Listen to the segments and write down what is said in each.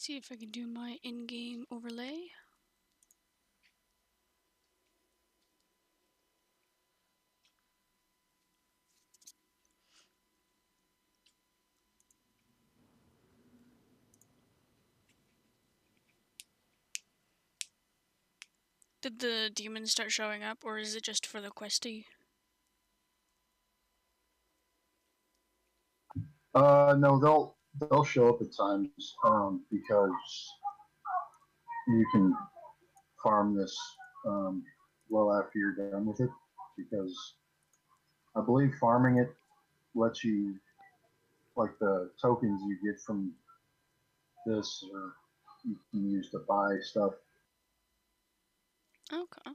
See if I can do my in-game overlay. Did the demons start showing up, or is it just for the questy? No, they'll show up at times because you can farm this well after you're done with it. Because I believe farming it lets you, like the tokens you get from this, or you can use to buy stuff. Okay.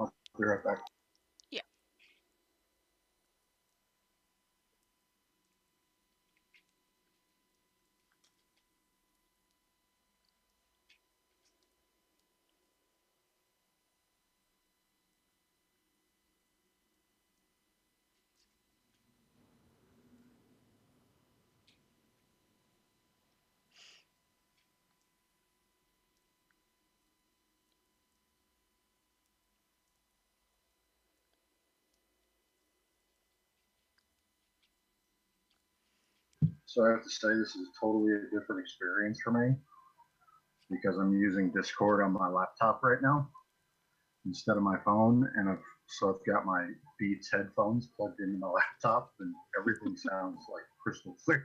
I'll be right back. Yeah. So I have to say this is totally a different experience for me because I'm using Discord on my laptop right now instead of my phone, and I've got my Beats headphones plugged into my laptop, and everything sounds like crystal clear.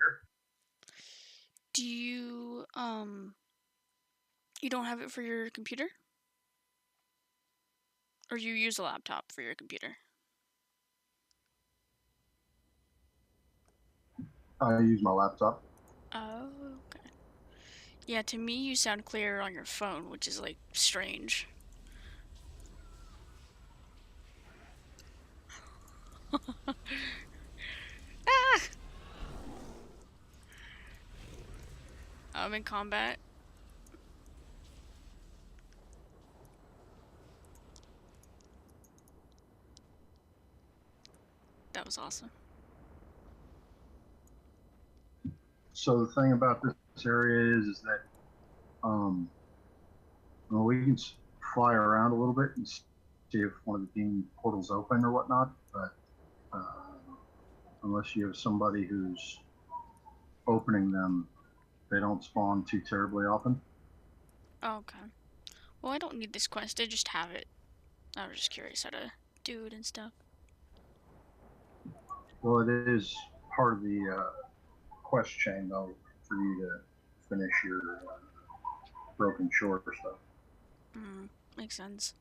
Do you, you don't have it for your computer? Or you use a laptop for your computer? I use my laptop. Oh, okay. Yeah, to me you sound clearer on your phone, which is, like, strange. Ah! I'm in combat. That was awesome. So the thing about this area is that well, we can fly around a little bit and see if one of the demon portals open or whatnot, but uh, unless you have somebody who's opening them, they don't spawn too terribly often. Okay. Well, I don't need this quest, I just have it. I was just curious how to do it and stuff. Well, it is part of the quest chain, though, for you to finish your broken shore stuff. Makes sense.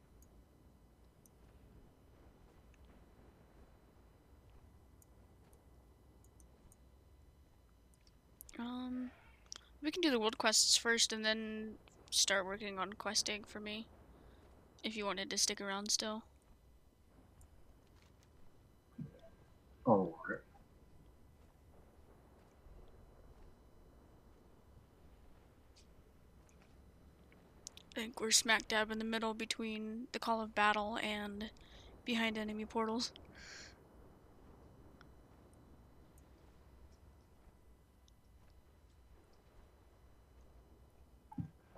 We can do the world quests first and then start working on questing for me. If you wanted to stick around still. Oh, okay. I think we're smack dab in the middle between the call of battle and behind enemy portals.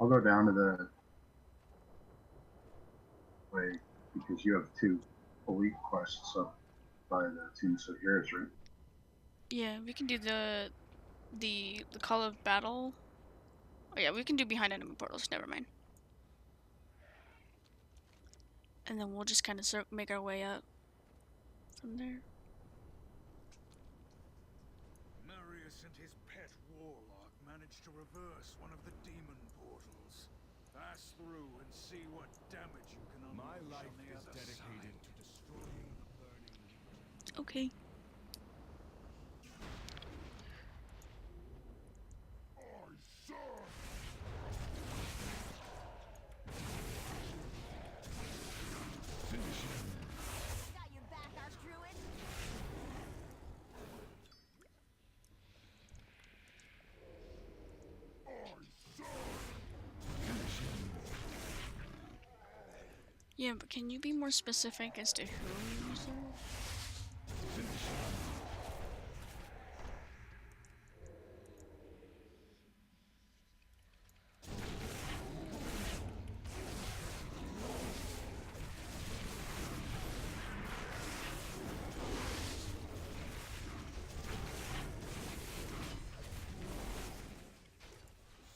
I'll go down to the way because you have two elite quests up by the Tomb of Heroes, right? Yeah, we can do the call of battle. Oh yeah, we can do behind enemy portals. Never mind. And then we'll just kind of make our way up from there. and his pet warlock managed to reverse one of the demon portals. Pass through and see what damage you can unleash. My life on the is other dedicated side. To destroying the burning legion. Okay. Got your back, Archdruid. Yeah, but can you be more specific as to who you serve?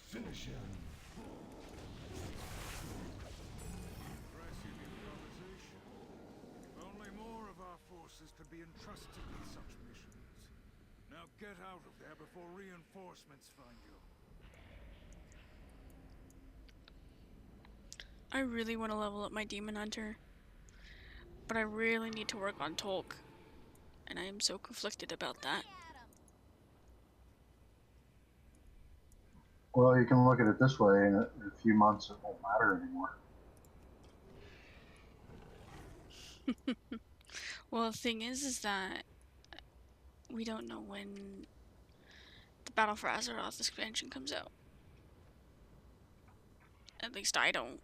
Finish him. Impressive improvisation. If only more of our forces could be entrusted with such missions. Now get out of there before reinforcements find you. I really want to level up my Demon Hunter, but I really need to work on Tolk, and I am so conflicted about that. Well, you can look at it this way: in a few months, it won't matter anymore. Well, the thing is that we don't know when the Battle for Azeroth expansion comes out. At least I don't.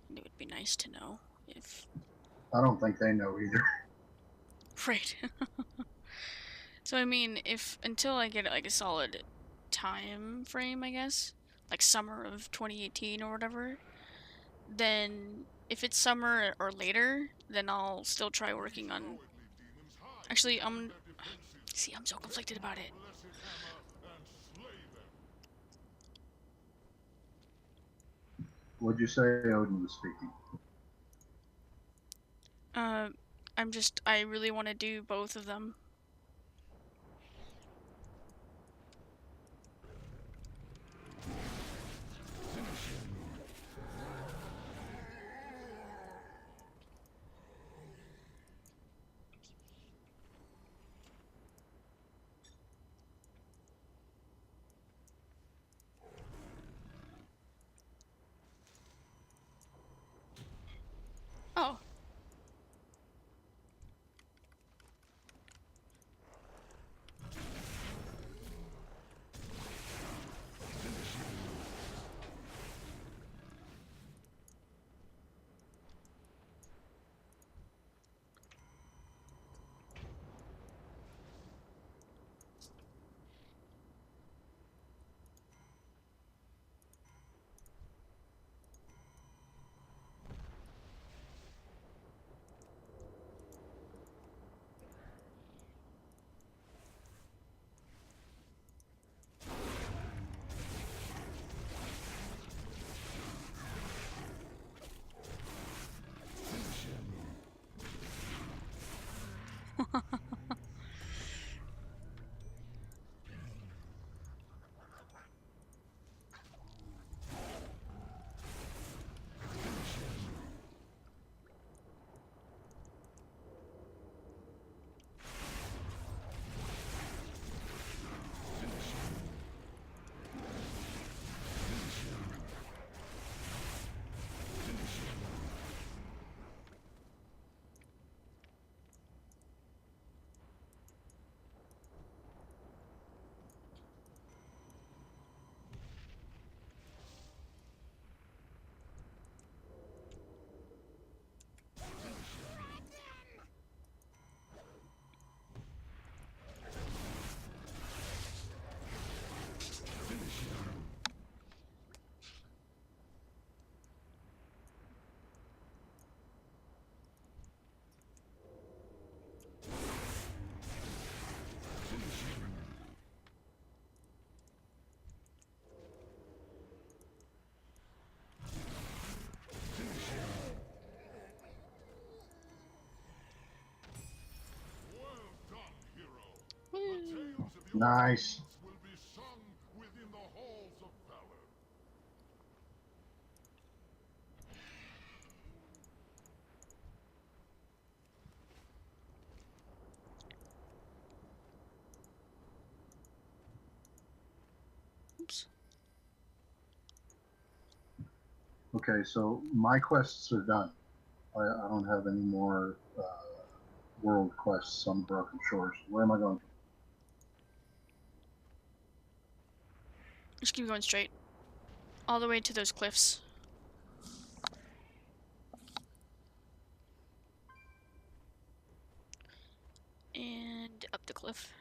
And it would be nice to know if... I don't think they know either. Right. So I mean, if until I get like a solid time frame, I guess, like summer of 2018 or whatever, then if it's summer or later, then I'll still try working on... Actually, see, I'm so conflicted about it. Would you say Odin was speaking? I really want to do both of them. Oh. Nice. will be sung within the halls of valor. Oops. Okay, so my quests are done. I don't have any more world quests on Broken Shores. Where am I going? Just keep going straight. All the way to those cliffs. And up the cliff.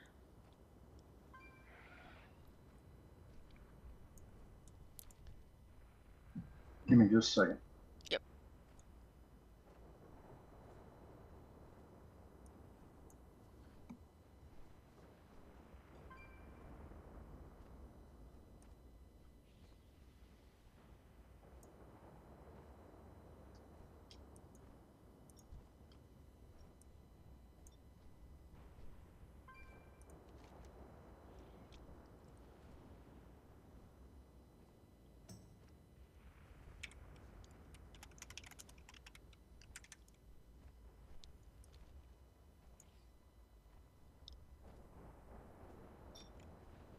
Give me just a second. Yep.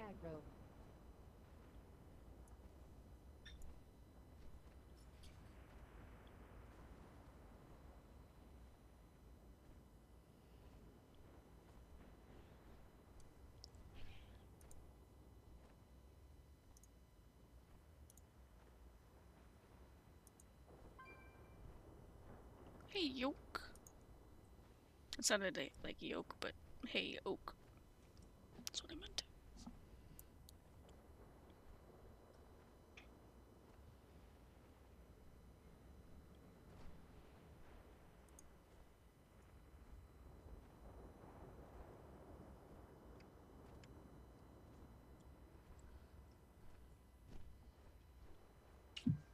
Aggro. Hey, yoke. It sounded like yoke, but hey, oak. That's what I meant.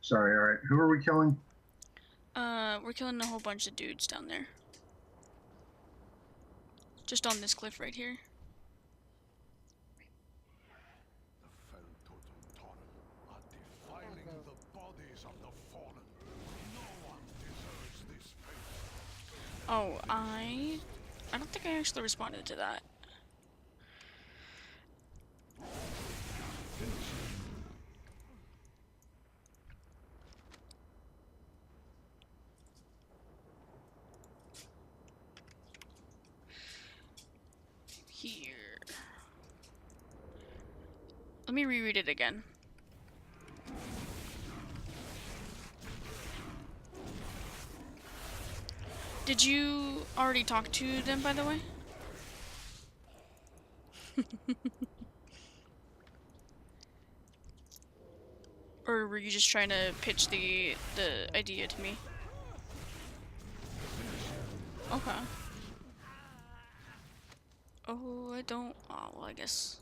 Sorry, all right. Who are we killing? We're killing a whole bunch of dudes down there. Just on this cliff right here. The fell totem Torrel are defiling the bodies of the fallen. No one deserves this fate. Oh, I don't think I actually responded to that. Here. Let me reread it again. Did you already talk to them, by the way? Or were you just trying to pitch the idea to me? Okay. Oh, I don't. Oh, well, I guess.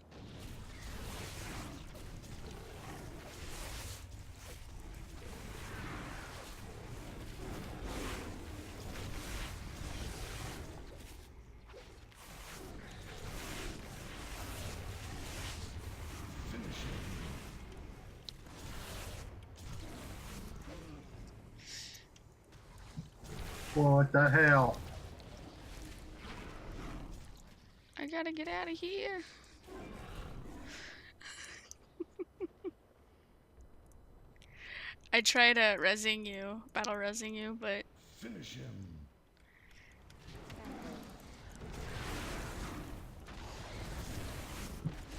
What the hell? I gotta get out of here. I tried rezzing you, battle rezzing you, but Finish him.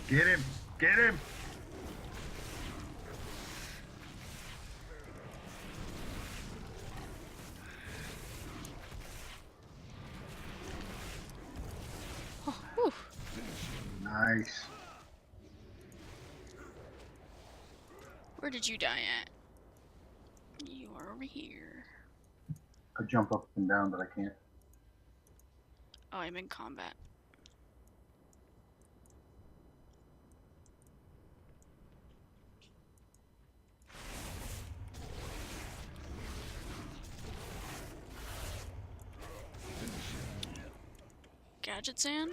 Get him! Get him! oh, whew. Nice. Where did you die at? You are over here. I jump up and down, but I can't. Oh, I'm in combat. Gadget Sand?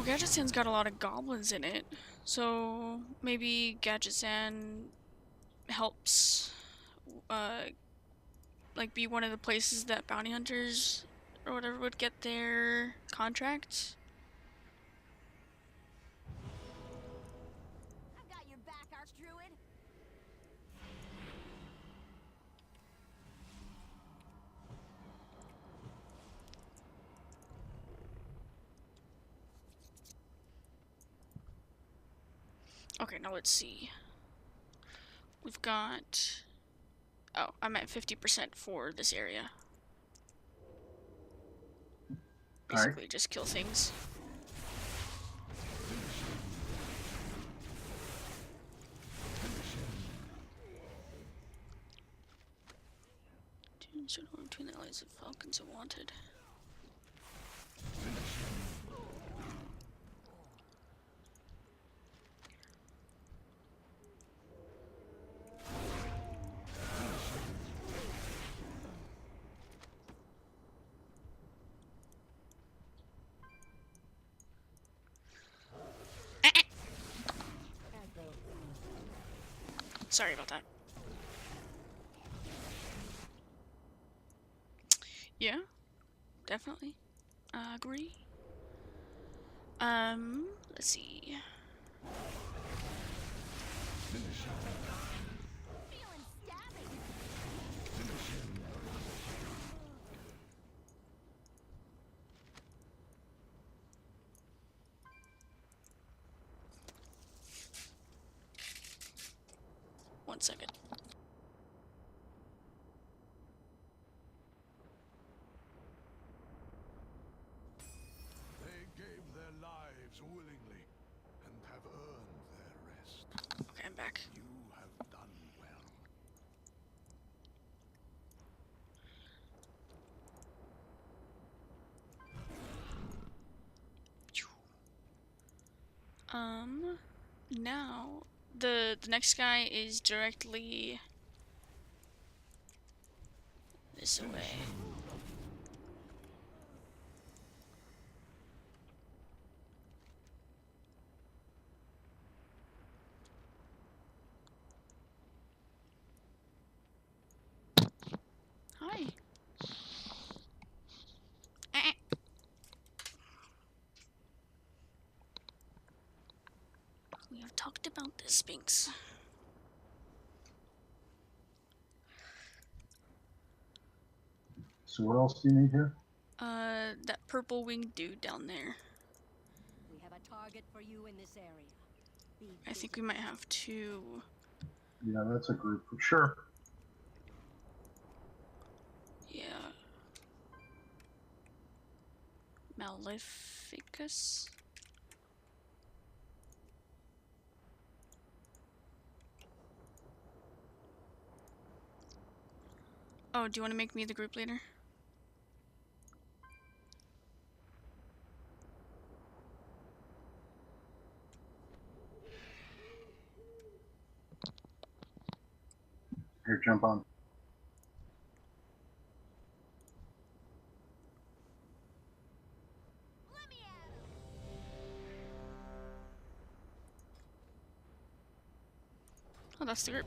Gadgetzan's got a lot of goblins in it, so maybe Gadgetzan helps, like, be one of the places that bounty hunters or whatever would get their contracts. I've got your back, Archdruid. Okay, now let's see. We've got... Oh, I'm at 50% for this area. Basically, just kill things. Between the allies of falcons are wanted. Sorry about that. Yeah, definitely. Agree. Let's see. Feeling stabbing. One second. They gave their lives willingly and have earned their rest. Okay, I'm back. You have done well. Now the next guy is directly this way. Hi. We have talked about this, Sphinx. So what else do you need here? That purple winged dude down there. We have a target for you in this area. Be I think we might have to. Yeah, that's a group for sure. Yeah. Maleficus? Oh, do you want to make me the group leader? Here, jump on. Let me at him. Oh, that's the group.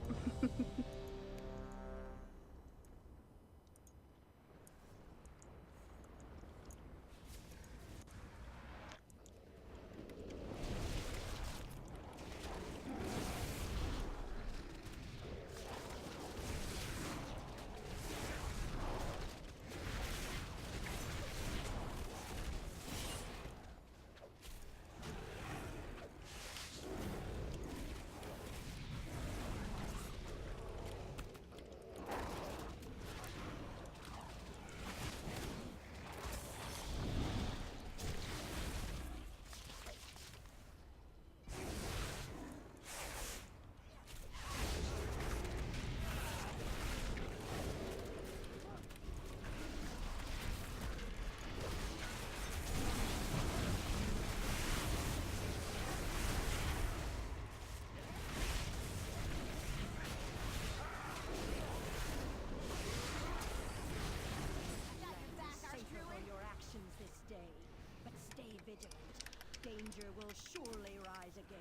danger will surely rise again.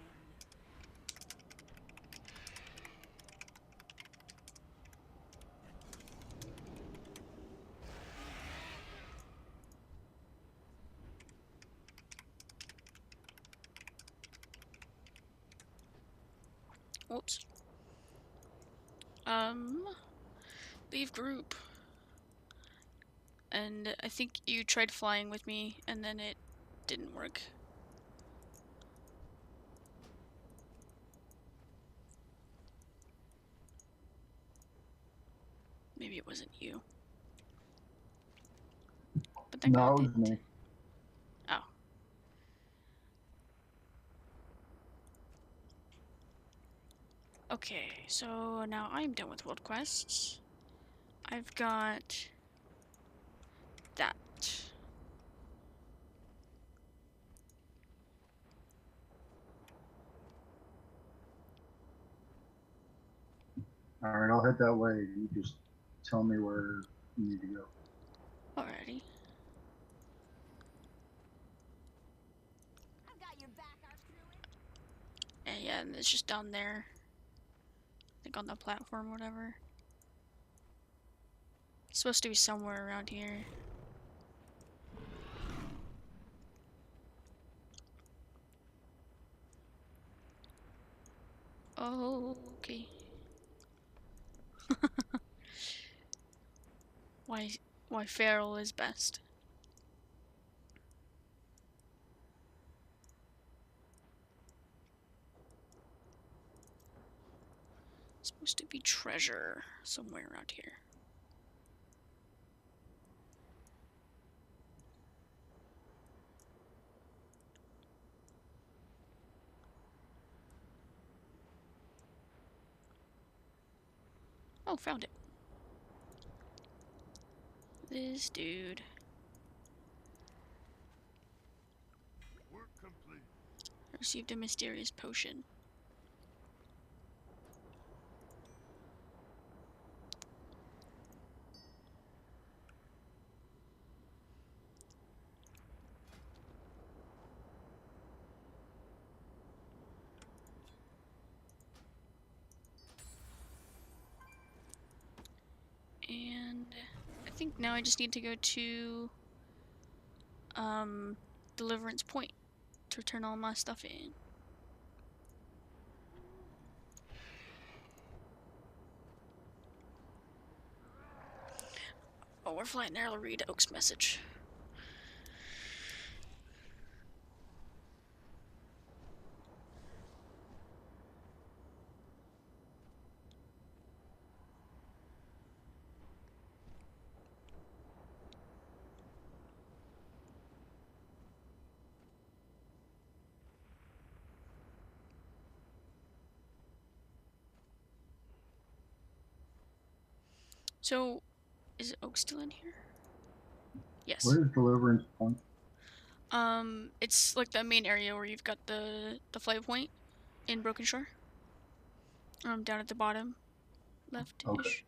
Whoops. Leave group. And I think you tried flying with me, and then it didn't work. Maybe it wasn't you. But that No, guy it was did. me. Oh. Okay, so now I'm done with world quests. I've got that. All right, I'll head that way. You just tell me where you need to go. Alrighty. I've got your back, Arch Druid. And yeah, and it's just down there. I think on the platform, whatever. It's supposed to be somewhere around here. Oh, okay. Why feral is best. It's supposed to be treasure somewhere around here. Oh, found it. This dude. Work complete. I received a mysterious potion. And I think now I just need to go to Deliverance Point to return all my stuff in. Oh, we're flying there. I'll read Oak's message. So, is Oak still in here? Yes. Where is Deliverance Point? It's like the main area where you've got the flight point in Broken Shore. Down at the bottom, left-ish. Okay.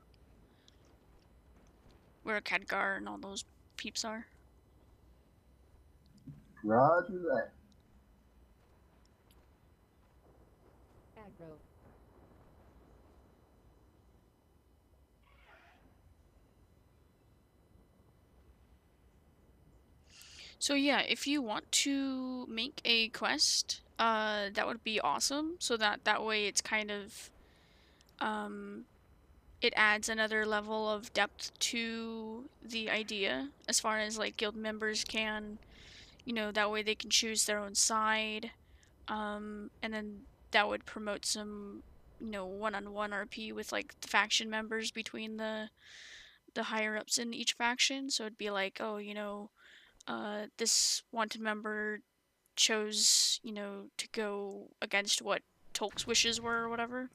Where Khadgar and all those peeps are. Roger that. Aggro. So yeah, if you want to make a quest, that would be awesome. So that way it's kind of, it adds another level of depth to the idea as far as like guild members can, that way they can choose their own side, and then that would promote some, one-on-one RP with like the faction members between the higher ups in each faction. So it'd be like, oh, this wanted member chose, to go against what Tolk's wishes were or whatever.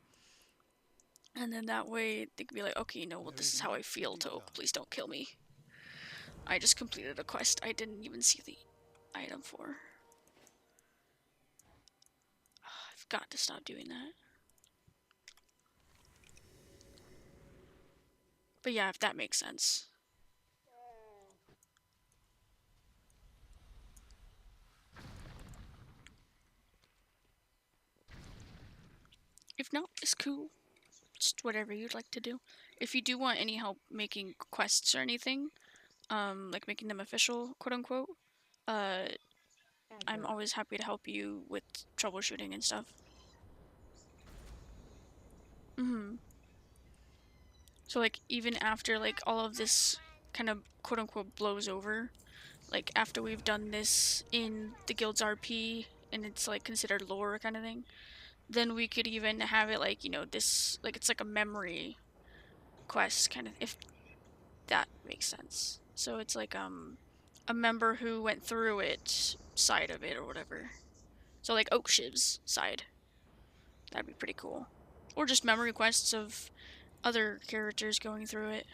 And then that way they could be like, okay, well, this is how I feel, Toke. Please don't kill me. I just completed a quest I didn't even see the item for. I've got to stop doing that. But yeah, if that makes sense. If not, it's cool. Just whatever you'd like to do. If you do want any help making quests or anything, like making them official, quote unquote, I'm always happy to help you with troubleshooting and stuff. So like even after like all of this kind of quote unquote blows over, like after we've done this in the guild's RP and it's like considered lore kind of thing, then we could even have it like, you know, this like it's like a memory quest kind of, if that makes sense. So it's like a member who went through it side of it or whatever. So like Oak Shiv's side. That'd be pretty cool. Or just memory quests of other characters going through it.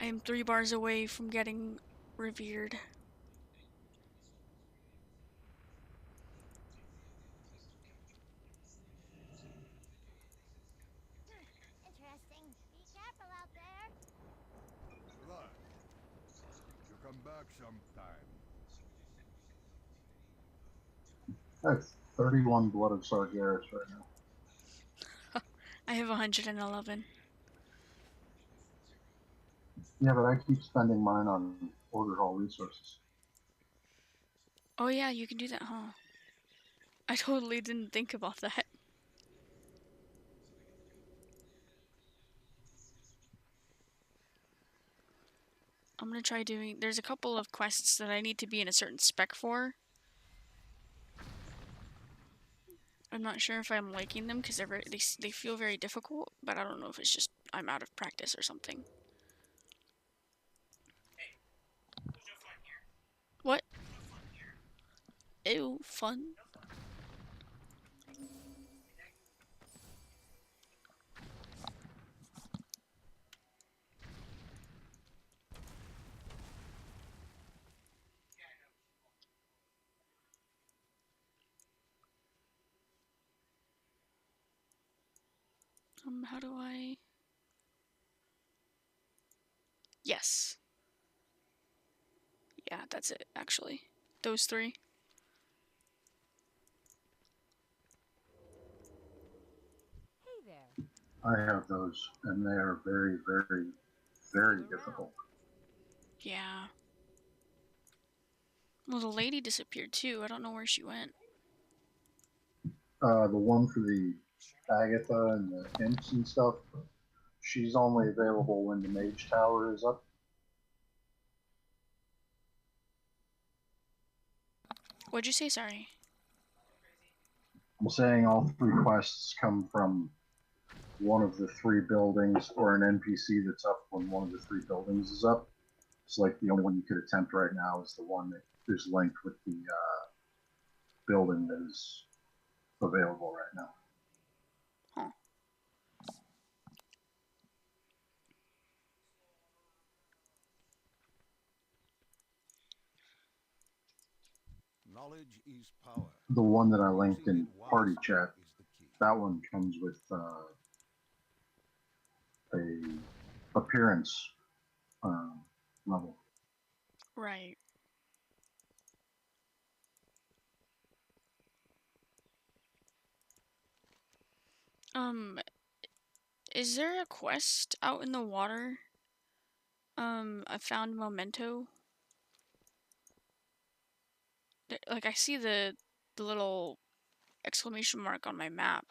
I am 3 bars away from getting revered. Interesting. Be careful out there. Blood. You come back sometime. I have 31 blood of Sargeras right now. I have 111. Yeah, but I keep spending mine on order hall resources. Oh yeah, you can do that, huh? I totally didn't think about that. I'm gonna try doing... There's a couple of quests that I need to be in a certain spec for. I'm not sure if I'm liking them because they feel very difficult, but I don't know if it's just I'm out of practice or something. What? Ew, fun. How do I... Yes. Yeah, that's it, actually. Those 3. Hey there. I have those, and they are very, very, very difficult. Yeah. Well, the lady disappeared too. I don't know where she went. The one for the Agatha and the imps and stuff, she's only available when the mage tower is up. What'd you say? Sorry. I'm saying all 3 quests come from one of the 3 buildings or an NPC that's up when one of the 3 buildings is up. It's like the only one you could attempt right now is the one that is linked with the building that is available right now. Huh. Knowledge is power. The one that I linked Using in it party wisely chat, is the key. that one comes with a appearance level. Right. Is there a quest out in the water? I found Memento. Like, I see the little exclamation mark on my map.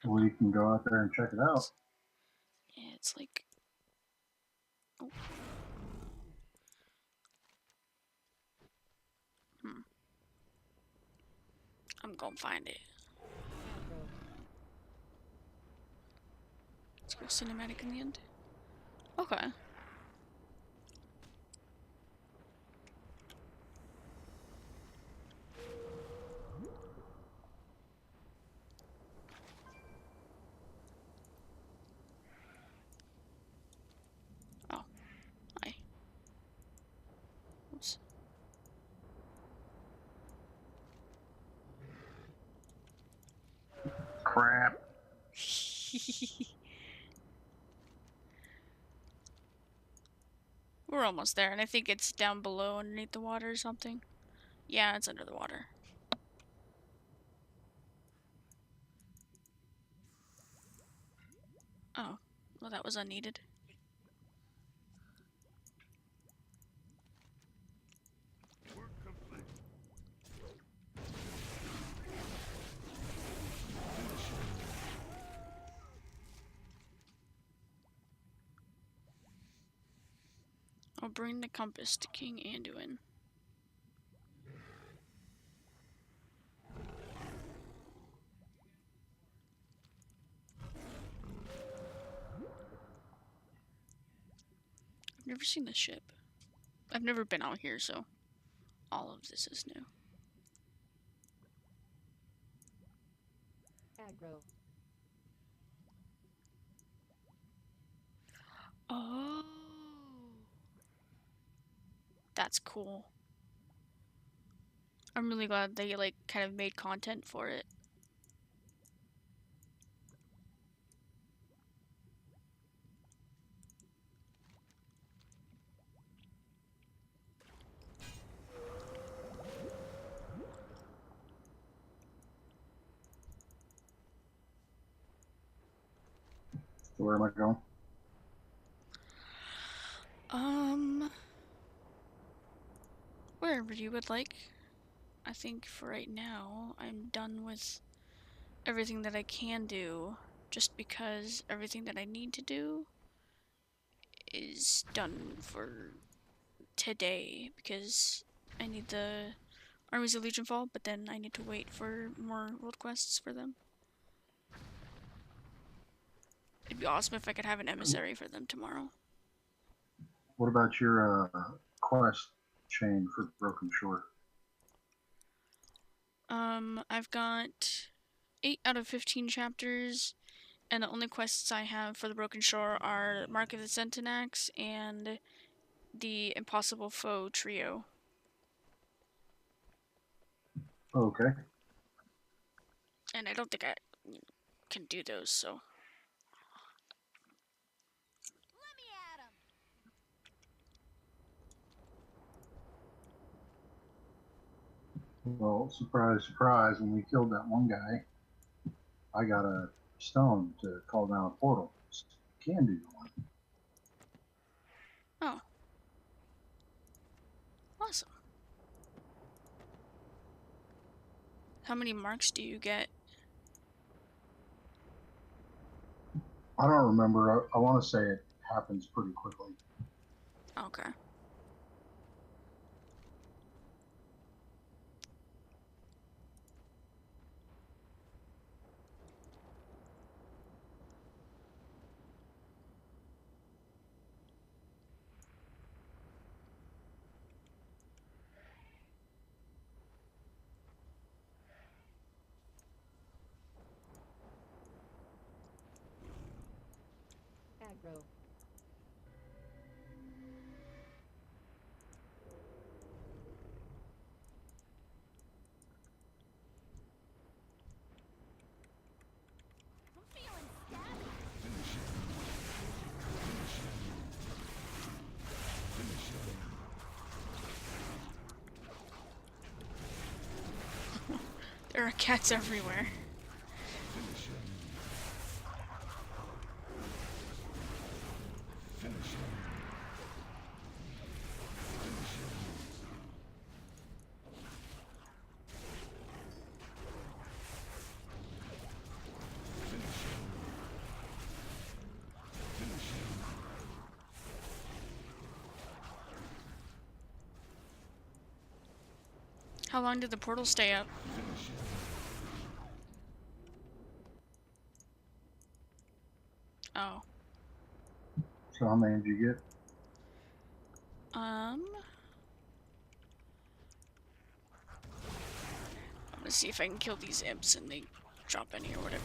Well, you can go out there and check it out. Yeah, it's like... Oh. I'm gonna find it. Let's go cinematic in the end. Okay. Oh. Hi. Oops. Crap. We're almost there, and I think it's down below underneath the water or something. Yeah, it's under the water. Oh, well, that was unneeded. Work complete. I'll bring the compass to King Anduin. I've never seen this ship. I've never been out here, so all of this is new. Aggro. Oh, that's cool. I'm really glad they like kind of made content for it. So where am I going? Wherever you would like. I think for right now, I'm done with everything that I can do, just because everything that I need to do is done for today, because I need the Armies of Legion Fall, but then I need to wait for more world quests for them. It'd be awesome if I could have an emissary for them tomorrow. What about your quest chain for Broken Shore? I've got 8 out of 15 chapters, and the only quests I have for the Broken Shore are Mark of the Centenax and the Impossible Foe trio. Okay. And I don't think I can do those, so. Let me at him. Well, surprise, surprise, when we killed that one guy, I got a stone to call down a portal. Can do one. Oh. Awesome. How many marks do you get? I don't remember. I want to say it happens pretty quickly. Okay. Aggro. I'm feeling stabby. There are cats everywhere. How long did the portal stay up? Oh. So how many did you get? I'm gonna see if I can kill these imps and they drop any or whatever.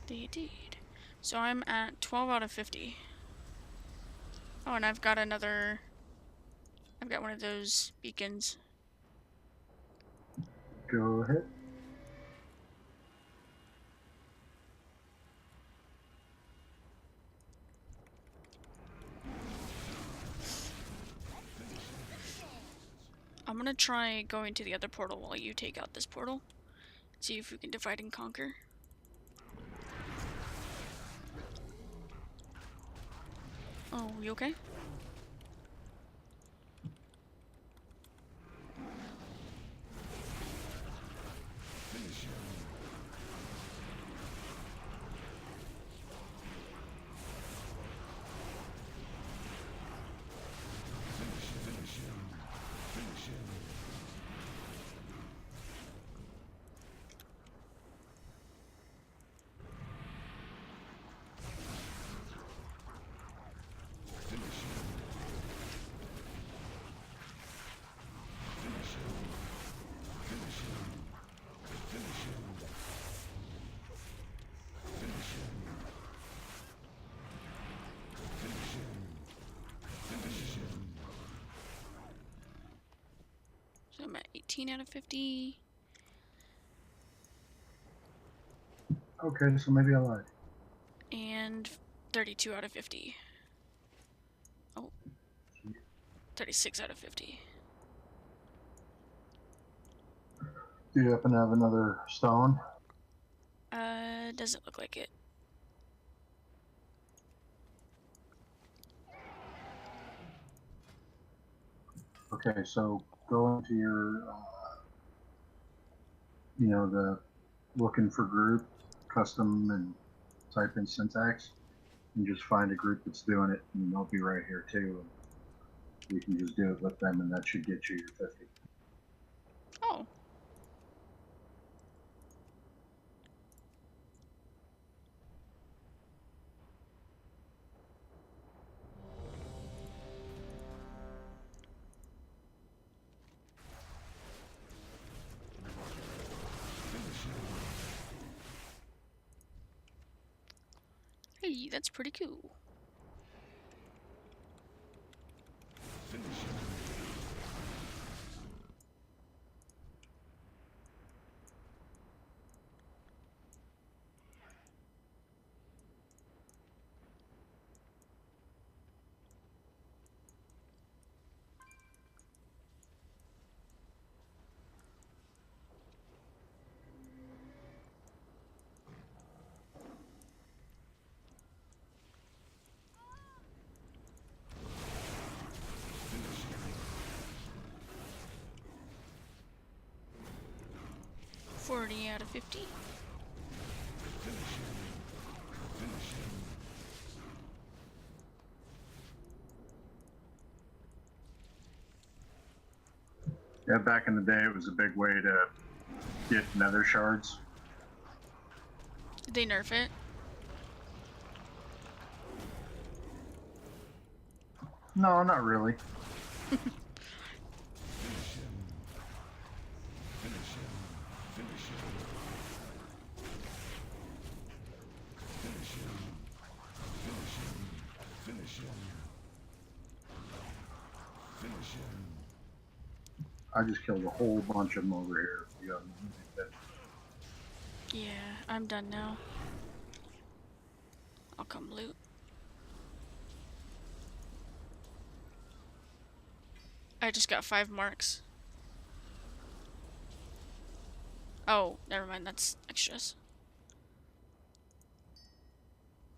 They did. So I'm at 12 out of 50. Oh, and I've got one of those beacons. Go ahead. I'm gonna try going to the other portal while you take out this portal. See if we can divide and conquer. Oh, you okay? So I'm at 18 out of 50. Okay, so maybe I lied. And 32 out of 50. Oh. 36 out of 50. Do you happen to have another stone? Doesn't look like it. Okay, so go into your, the looking for group, custom, and type in syntax, and just find a group that's doing it, and they'll be right here too. And you can just do it with them, and that should get you your 50. Oh. Hey, that's pretty cool. Forty out of 50. Yeah, back in the day, it was a big way to get nether shards. Did they nerf it? No, not really. I just killed a whole bunch of them over here. You got Yeah, I'm done now. I'll come loot. I just got 5 marks. Oh, never mind, that's extras.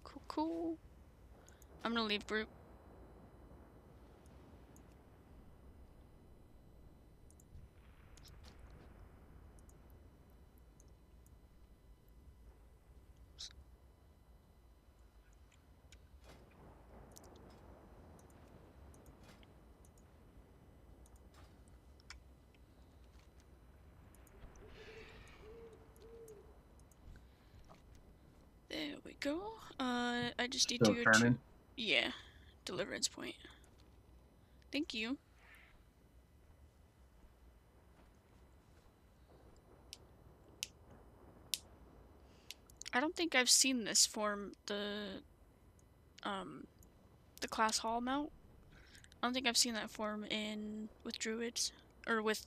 Cool, cool. I'm gonna leave group. There we go. I just need still to go turning. to... Yeah, deliverance point. Thank you. I don't think I've seen this form, the class hall mount. I don't think I've seen that form with druids, or with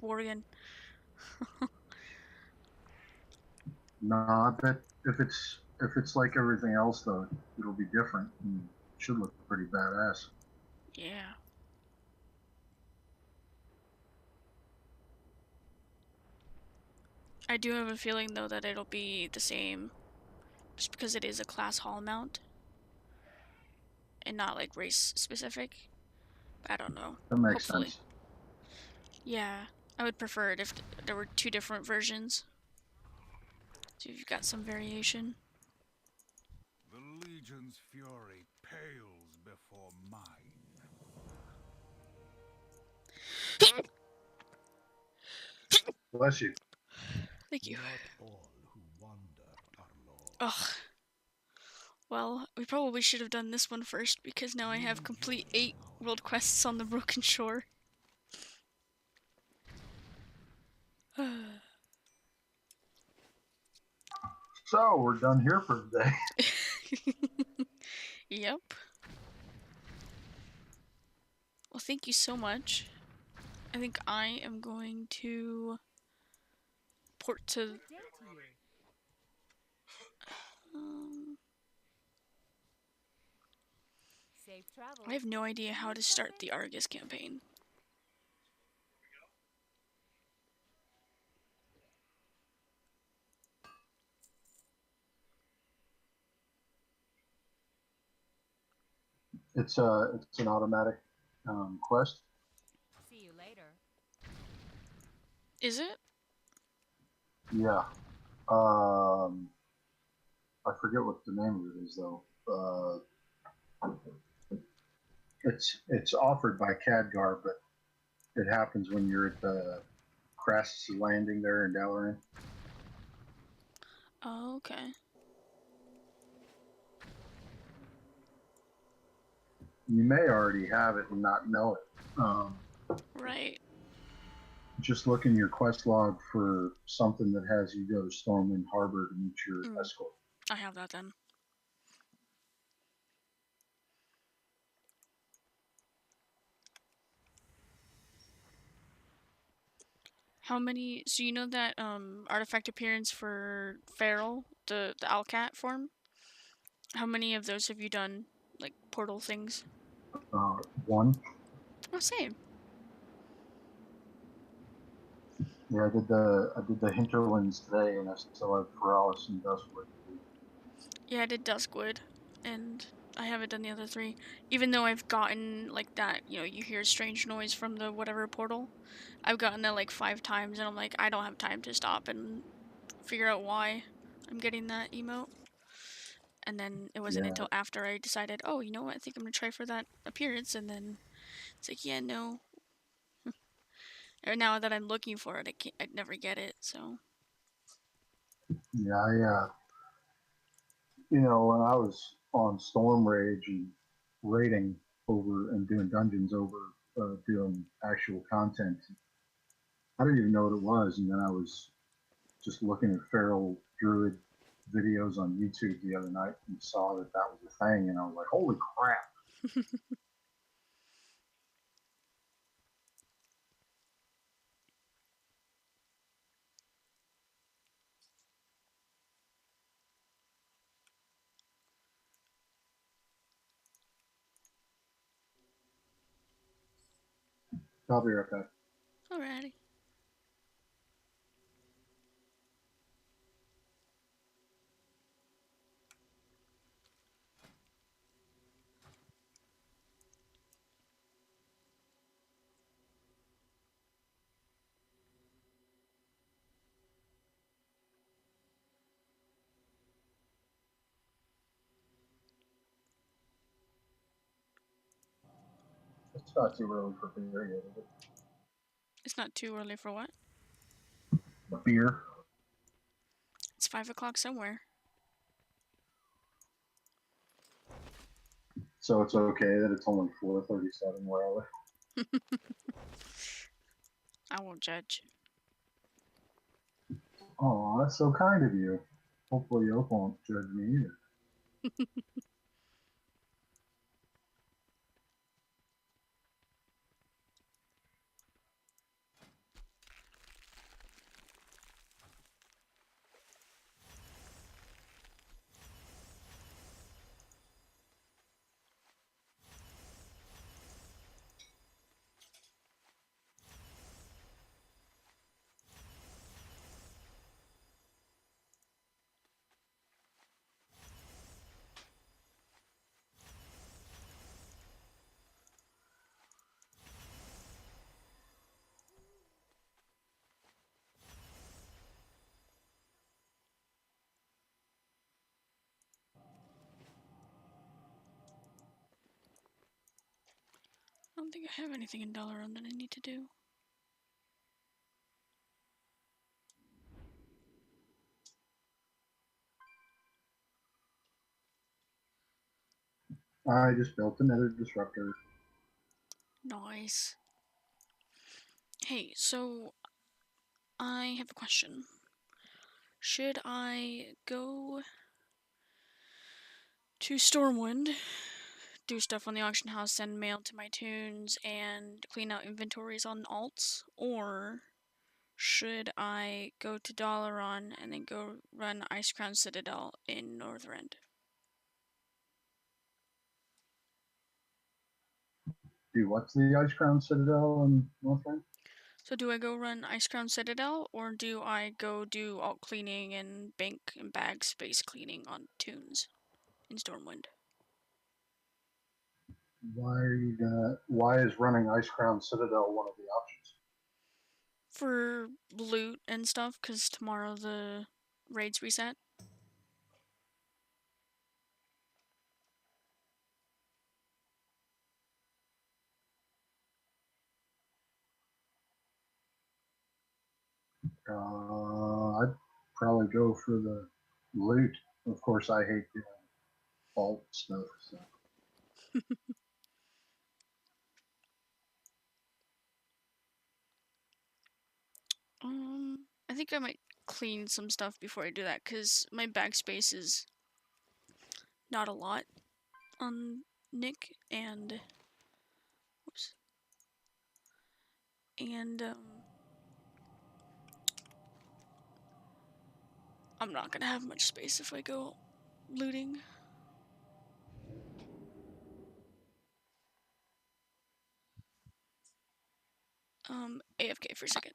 Worgen. No, I bet if it's like everything else though, it'll be different and should look pretty badass. Yeah. I do have a feeling though that it'll be the same, just because it is a class hall mount and not like race specific. I don't know. That makes Hopefully. sense. Yeah, I would prefer it if there were two different versions. So you've got some variation. The Legion's fury pales before mine. Bless you. Thank you. Not all who wander are lost. Ugh. Well, we probably should have done this one first because now I have complete 8 world quests on the Broken Shore. So we're done here for the day. Yep. Well, thank you so much. I think I am going to port to... Good day to you. Safe travel. I have no idea how to start the Argus campaign. It's an automatic quest. See you later. Is it? Yeah. I forget what the name of it is though. It's offered by Khadgar, but it happens when you're at the Crassus Landing there in Dalaran. Oh, okay. You may already have it and not know it. Right. Just look in your quest log for something that has you go to Stormwind Harbor to meet your escort. I have that then. How many... So you know that artifact appearance for Feral, the Alcat form? How many of those have you done? Like, portal things? One. Oh, same. Yeah, I did the hinterlands today, and I still have Paralis and Duskwood. Yeah, I did Duskwood, and I haven't done the other 3. Even though I've gotten, like, that, you know, you hear a strange noise from the whatever portal. I've gotten that, like, 5 times, and I'm like, I don't have time to stop and figure out why I'm getting that emote. And then it wasn't Yeah, until after I decided, oh, you know what, I think I'm gonna try for that appearance, and then it's like, yeah, no. Or now that I'm looking for it, I'd never get it, so. yeah. You know, when I was on Storm Rage and raiding over and doing dungeons over, doing actual content, I didn't even know what it was, and then I was just looking at feral druid videos on YouTube the other night and saw that that was a thing, and I was like, holy crap. I'll be right back. Alrighty. It's not too early for beer yet, is it? It's not too early for what? Beer? It's 5 o'clock somewhere. So it's okay that it's only 4:37 where I live. I won't judge. Oh, that's so kind of you. Hopefully Oak won't judge me either. I don't think I have anything in Dalaran that I need to do. I just built another disruptor. Nice. Hey, so I have a question. Should I go to Stormwind, do stuff on the auction house, send mail to my tunes, and clean out inventories on alts? Or should I go to Dalaran and then go run Ice Crown Citadel in Northrend? Do what's the Ice Crown Citadel in Northrend? So do I go run Ice Crown Citadel, or do I go do alt cleaning and bank and bag space cleaning on tunes in Stormwind? Why is running Ice Crown Citadel one of the options? For loot and stuff, because tomorrow the raids reset. I'd probably go for the loot. Of course, I hate doing alt stuff. So. I think I might clean some stuff before I do that, because my bag space is not a lot on Nick, and oops, and I'm not gonna have much space if I go looting. AFK for a second.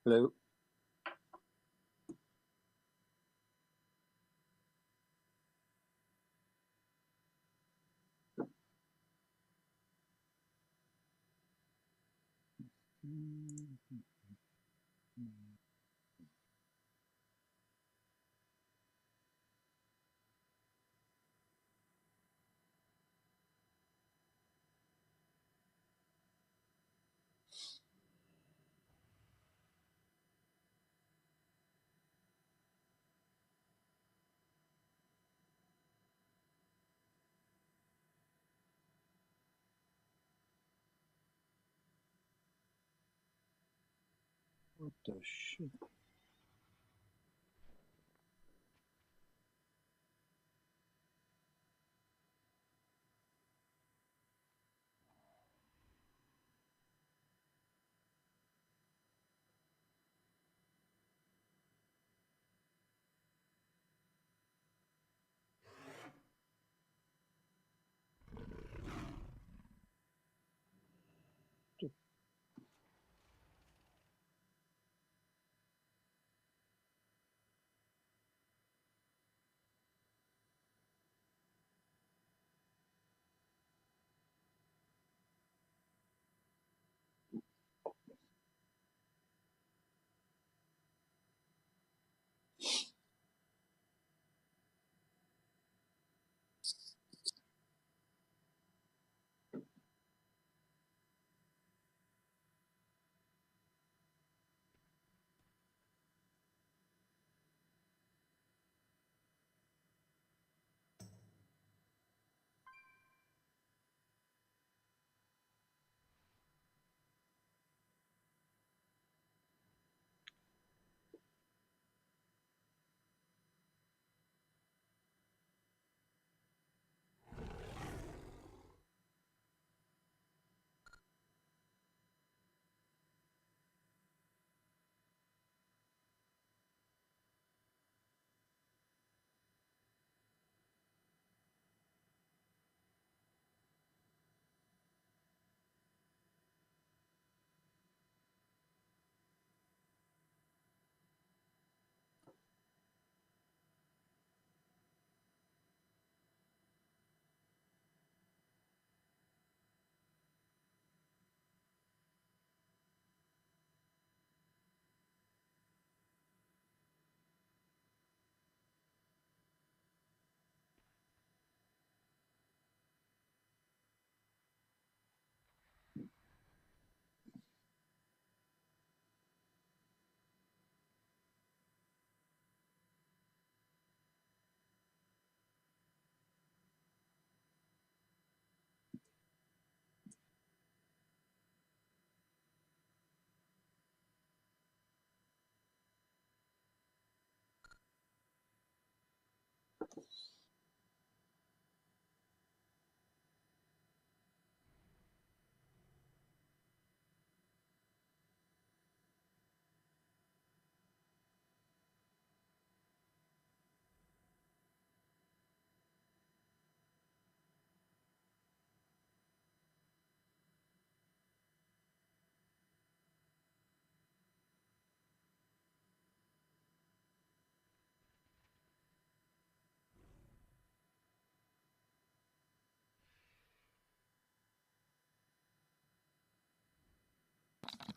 Hello. What the shit?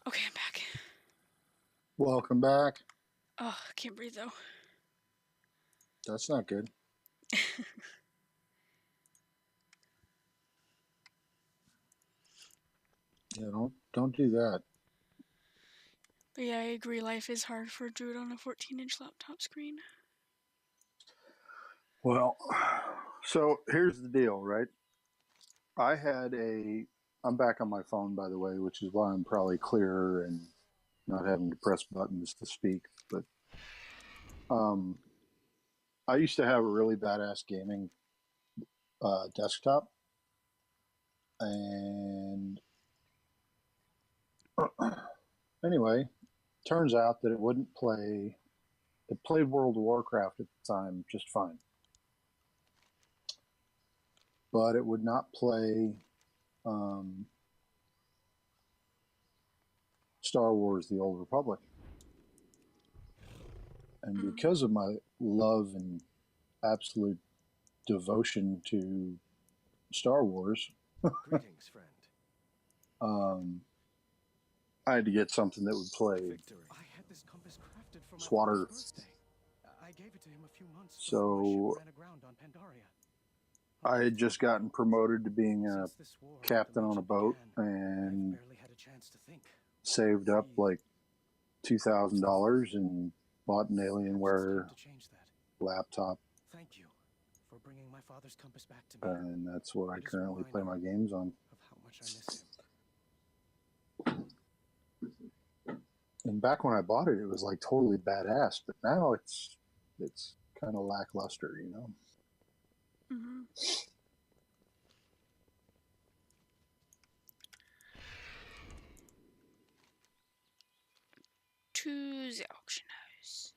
Okay, I'm back. Welcome back. Oh, I can't breathe though. That's not good. Yeah, don't do that. But yeah, I agree. Life is hard for a druid on a 14-inch laptop screen. Well, so here's the deal, right? I had a. I'm back on my phone, by the way, which is why I'm probably clearer and not having to press buttons to speak. But um, I used to have a really badass gaming desktop, and anyway, turns out that it wouldn't play. It played World of Warcraft at the time just fine, but it would not play um, Star Wars: The Old Republic. And because of my love and absolute devotion to Star Wars, Greetings, friend. I had to get something that would play Victory. I had this compass crafted for my Swatter. father's birthday. I gave it to him a few months before So my ship ran aground on Pandaria. I had just gotten promoted to being a Since this war captain with on the a boat Legion and began, I've barely had a chance to think. saved up like $2,000 and bought an Perhaps it's Alienware time to change that. laptop, Thank you for bringing my father's compass back to me. and that's what I It is a currently play my reminder games on. of how much I miss him. And back when I bought it, it was like totally badass, but now it's kind of lackluster, you know. Mm-hmm. To the auction house.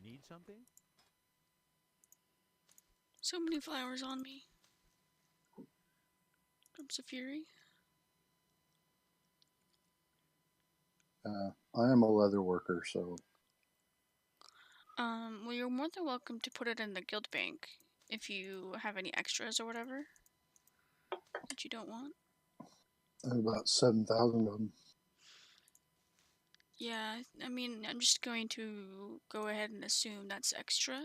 You need something? So many flowers on me. Drops of fury. I am a leather worker, so Well, you're more than welcome to put it in the guild bank if you have any extras or whatever that you don't want. I have about 7,000 of them. Yeah, I mean, I'm just going to go ahead and assume that's extra.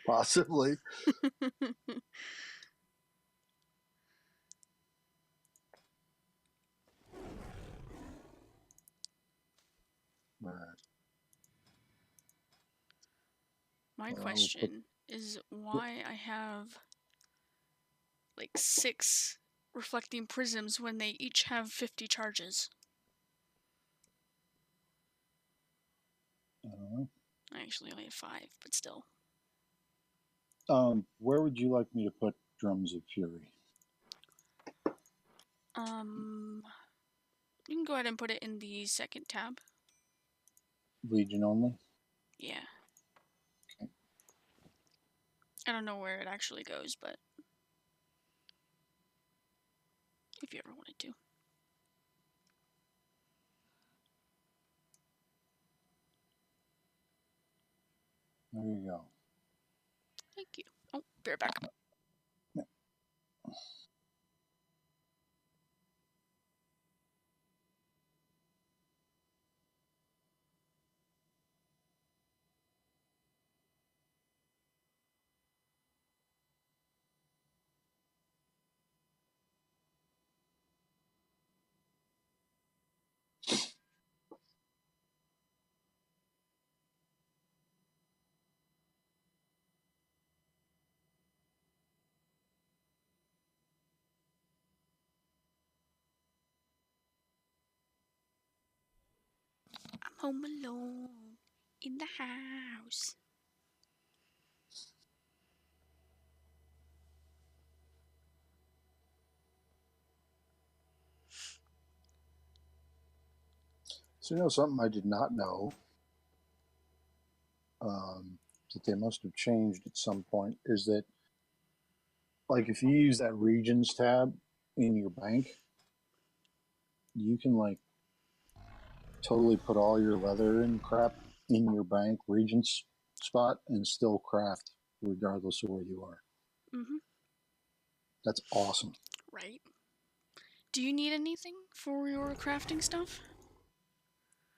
Possibly. My We'll question is why I have like 6 reflecting prisms when they each have 50 charges. I don't know. I actually only have 5, but still. Where would you like me to put Drums of Fury? You can go ahead and put it in the second tab. Legion only? Yeah. Okay. I don't know where it actually goes, but if you ever wanted to. There you go. Thank you. Oh, bear back. I'm home alone in the house. So, you know, something I did not know that they must have changed at some point is that, like, if you use that Regions tab in your bank, you can, like, totally put all your leather and crap in your bank Regions spot and still craft regardless of where you are. Mm-hmm. That's awesome. Right. Do you need anything for your crafting stuff?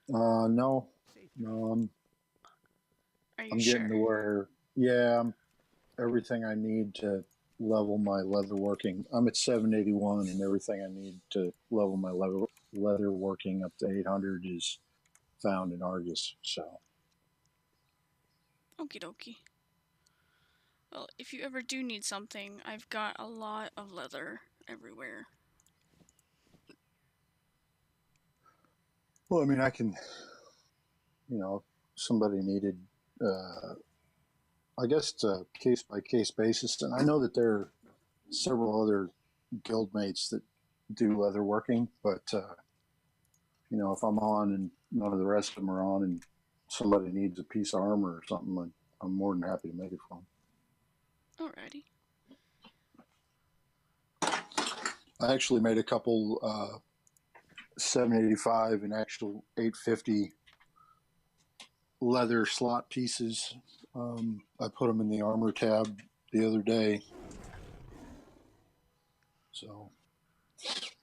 No. Safe No, Are you I'm getting sure? to where, yeah, everything I need to level my leather working. I'm at 781, and everything I need to level my leather working up to 800 is found in Argus. So, Okie dokie. Well, if you ever do need something, I've got a lot of leather everywhere. well, I mean, I can, you know, somebody needed I guess it's a case by case basis, and I know that there are several other guild mates that do leather working, but if I'm on and none of the rest of them are on, and somebody needs a piece of armor or something, I'm more than happy to make it for them. Alrighty. I actually made a couple 785 and actual 850 leather slot pieces. I put them in the armor tab the other day. So if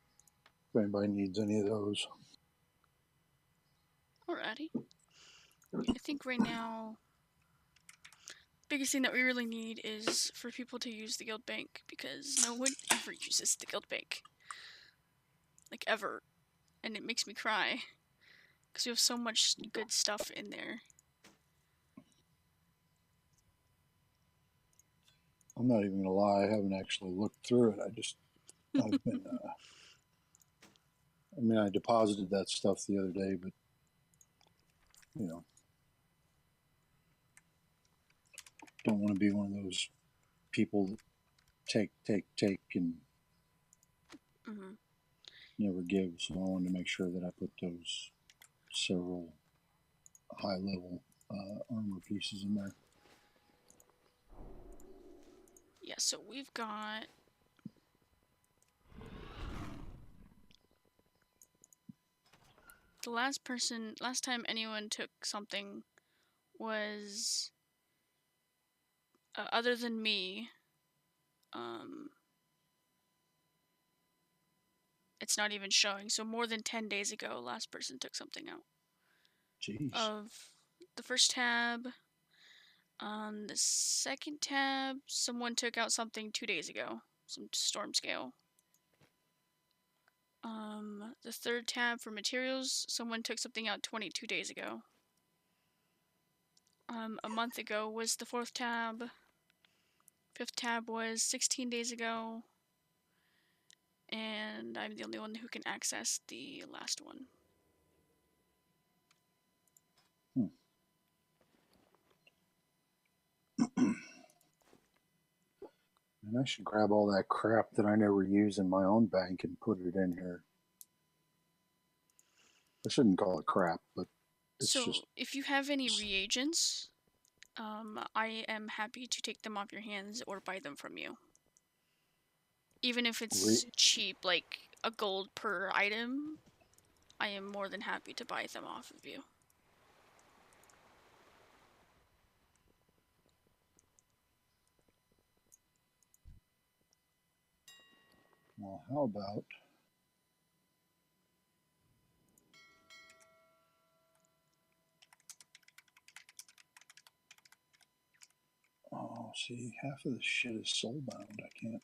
anybody needs any of those. Alrighty. I think right now, biggest thing that we really need is for people to use the guild bank, because no one ever uses the guild bank. Like, ever. And it makes me cry. Because we have so much good stuff in there. I'm not even gonna lie, I haven't actually looked through it. I've been I deposited that stuff the other day, but don't want to be one of those people that take and never give. So I wanted to make sure that I put those several high level armor pieces in there. Yeah, so we've got... The last time anyone took something was, other than me, it's not even showing, so more than 10 days ago, last person took something out. Jeez. Of the first tab, the second tab, someone took out something 2 days ago, some storm scale. The third tab for materials, someone took something out 22 days ago. A month ago was the fourth tab. Fifth tab was 16 days ago. And I'm the only one who can access the last one. And I should grab all that crap that I never use in my own bank and put it in here. I shouldn't call it crap, but it's just... if you have any reagents, I am happy to take them off your hands or buy them from you. Even if it's cheap, like a gold per item, I am more than happy to buy them off of you. Well, how about... Oh, see, half of the shit is soulbound. I can't...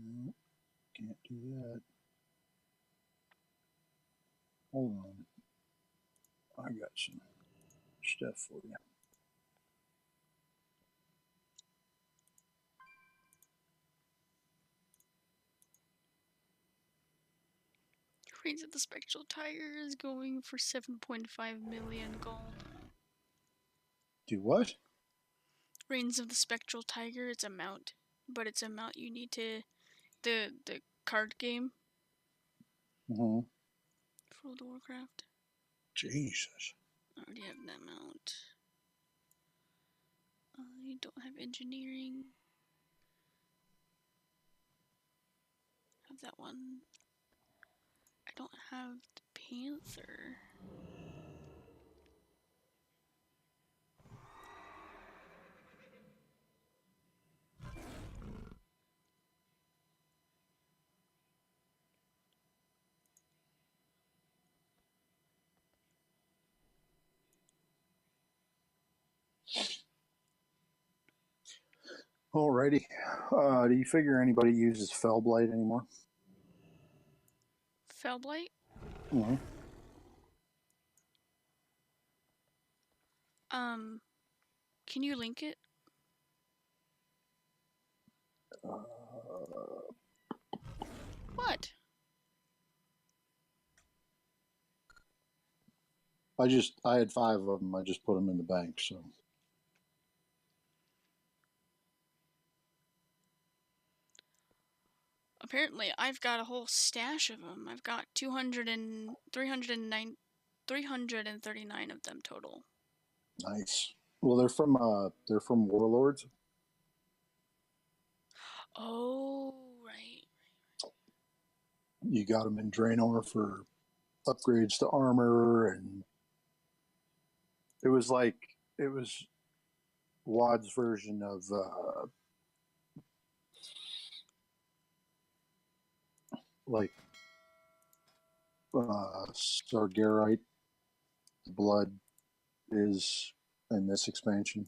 No, can't do that. Hold on. I got some stuff for you. Reigns of the Spectral Tiger is going for 7.5 million gold. Do what? Reigns of the Spectral Tiger, it's a mount. But it's a mount you need to... The card game. Mm-hmm. For World of Warcraft. Jesus. I already have that mount. I don't have engineering. Have that one. I don't have the Panther. Alrighty. Do you figure anybody uses Fellblight anymore? Fellblight? Mm-hmm. Can you link it? What? I had 5 of them. I just put them in the bank. So Apparently, I've got a whole stash of them. I've got 339 of them total. nice. Well, they're from Warlords. Oh, right. You got them in Draenor for upgrades to armor, and it was Wad's version of like Sargerite blood is in this expansion.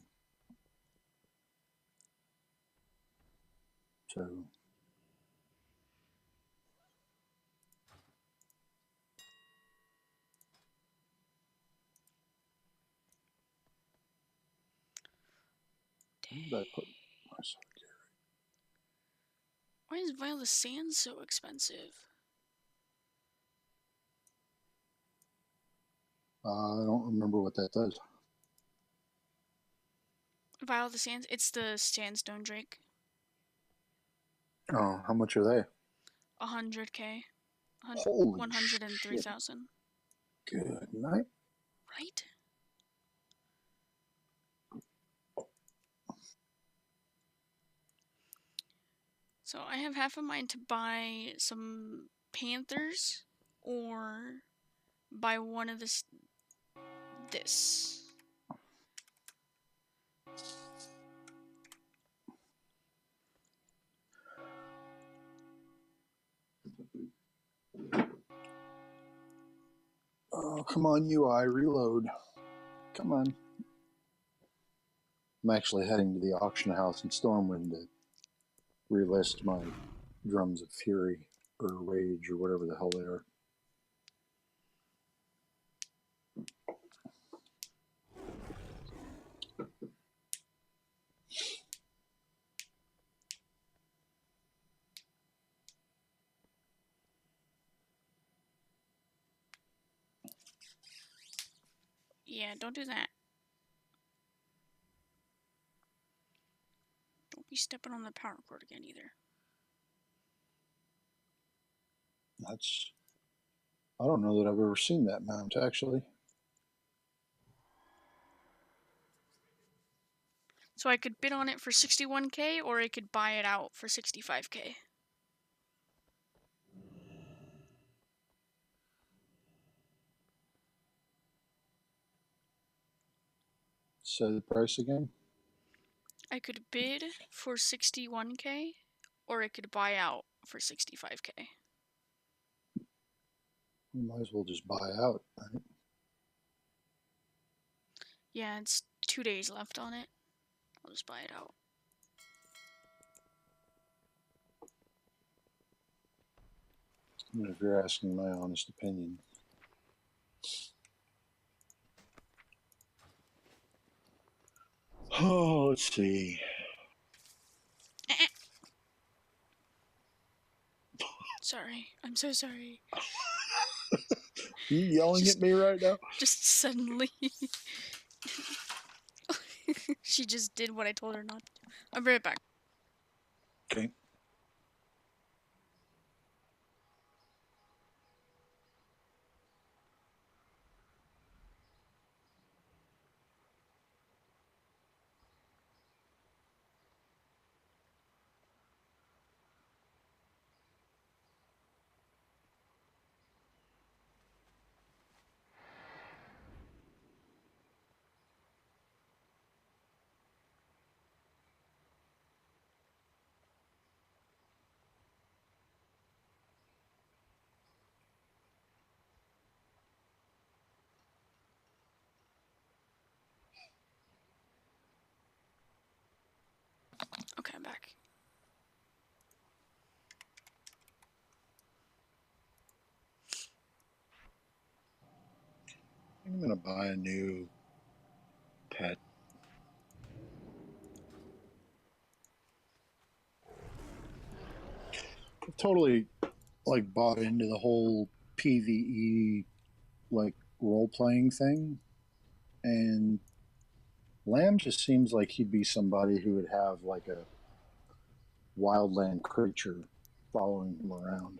So where did I put my Sargerite? Why is Vial of Sand so expensive? I don't remember what that does. Vial of the Sands? It's the Sandstone Drake. Oh, how much are they? 100k. Holy 103,000. Good night. Right? So I have half of mine to buy some Panthers or buy one of this. Oh, come on, UI, reload. Come on. I'm actually heading to the auction house in Stormwind to relist my drums of fury or rage or whatever the hell they are. Yeah, don't do that. Don't be stepping on the power cord again either. I don't know that I've ever seen that mount actually. So I could bid on it for 61k or I could buy it out for 65k. Say the price again. I could bid for 61k or I could buy out for 65k. We might as well just buy out, right? Yeah, it's 2 days left on it. I'll just buy it out. If you're asking my honest opinion. Oh, let's see. Sorry. I'm so sorry. You yelling at me right now? Just suddenly. She just did what I told her not to do. I'll be right back. Okay. Okay, I'm back. I'm gonna buy a new pet. I've totally like bought into the whole PVE like role playing thing, and Lamb just seems like he'd be somebody who would have like a wildland creature following him around.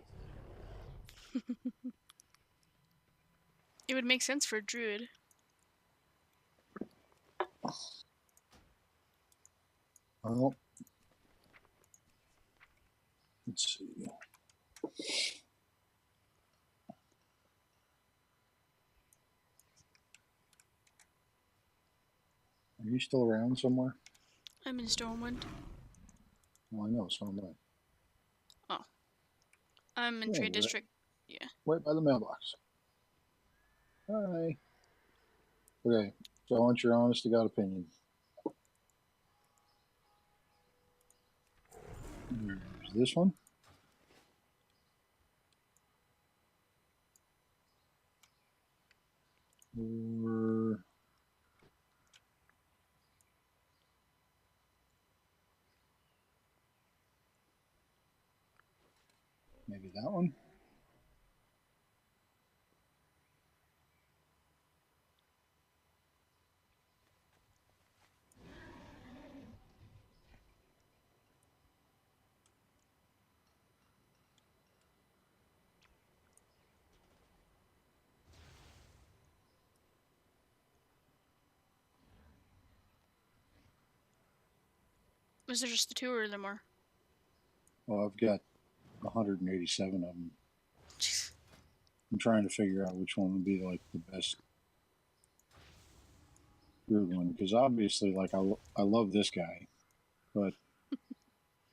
It would make sense for a druid. Well, let's see. Are you still around somewhere? I'm in Stormwind. Well, I know, so am I. Oh. I'm in Yeah, Trade District. Yeah. right by the mailbox. Hi. Okay, so I want your honest to God opinion. There's this one. Or maybe that one. Was there just the two or are there more? Well, I've got 187 of them. Jeez. I'm trying to figure out which one would be like the best druid one, because obviously, like I love this guy, but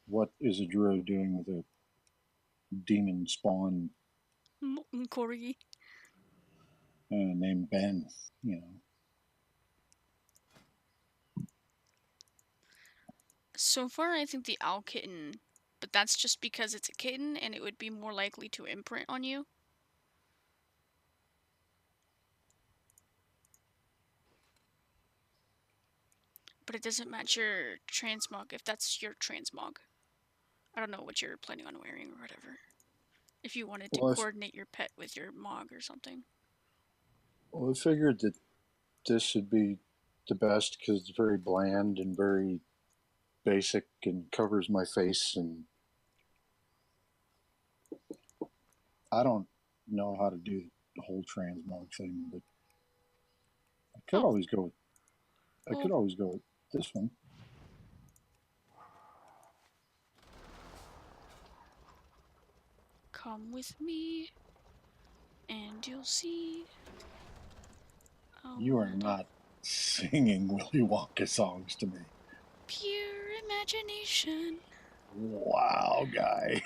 what is a druid doing with a demon spawn Corgi. named Ben? You know. So far, I think the owl kitten, but that's just because it's a kitten and it would be more likely to imprint on you. But it doesn't match your transmog if that's your transmog. I don't know what you're planning on wearing or whatever. If you wanted to Well, coordinate your pet with your mog or something. I figured that this should be the best because it's very bland and very basic and covers my face, and I don't know how to do the whole transmog thing, but I could Oh. always go with this one. Come with me, and you'll see. You are not singing Willy Wonka songs to me. Pure imagination. Wow, guy.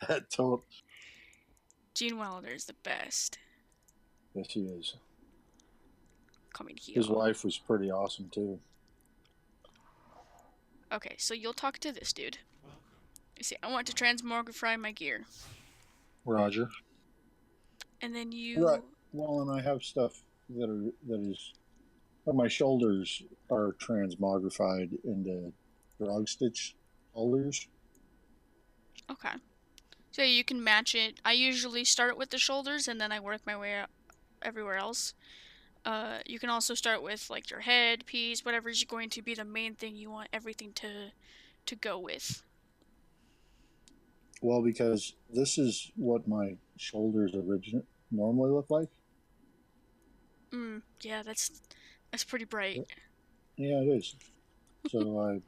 That total. Gene Wilder is the best. Yes, he is. Coming here. His wife was pretty awesome too. Okay, so you'll talk to this dude. You see, I want to transmogrify my gear. Roger. And then you... Right. Well, and I have stuff that is my shoulders are transmogrified into drug stitch shoulders. Okay. So you can match it. I usually start with the shoulders and then I work my way up everywhere else. You can also start with like your head piece, whatever's going to be the main thing you want everything to go with. Well, because this is what my shoulders normally look like. Yeah, that's pretty bright. Yeah, it is. So I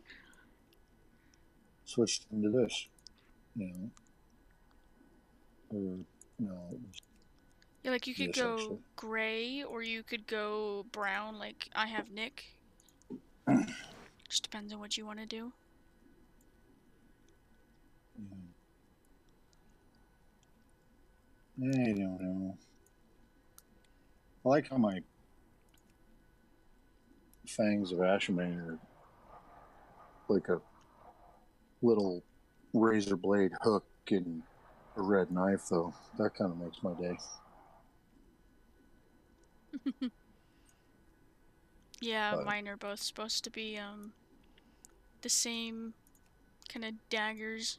switched into this, or Yeah, like you could this go actually. gray or you could go brown like I have Nick. Just depends on what you want to do. I don't know. I like how my fangs of Ashman are like a little razor blade hook and a red knife, though. That kind of makes my day. Yeah, But mine are both supposed to be the same kind of daggers.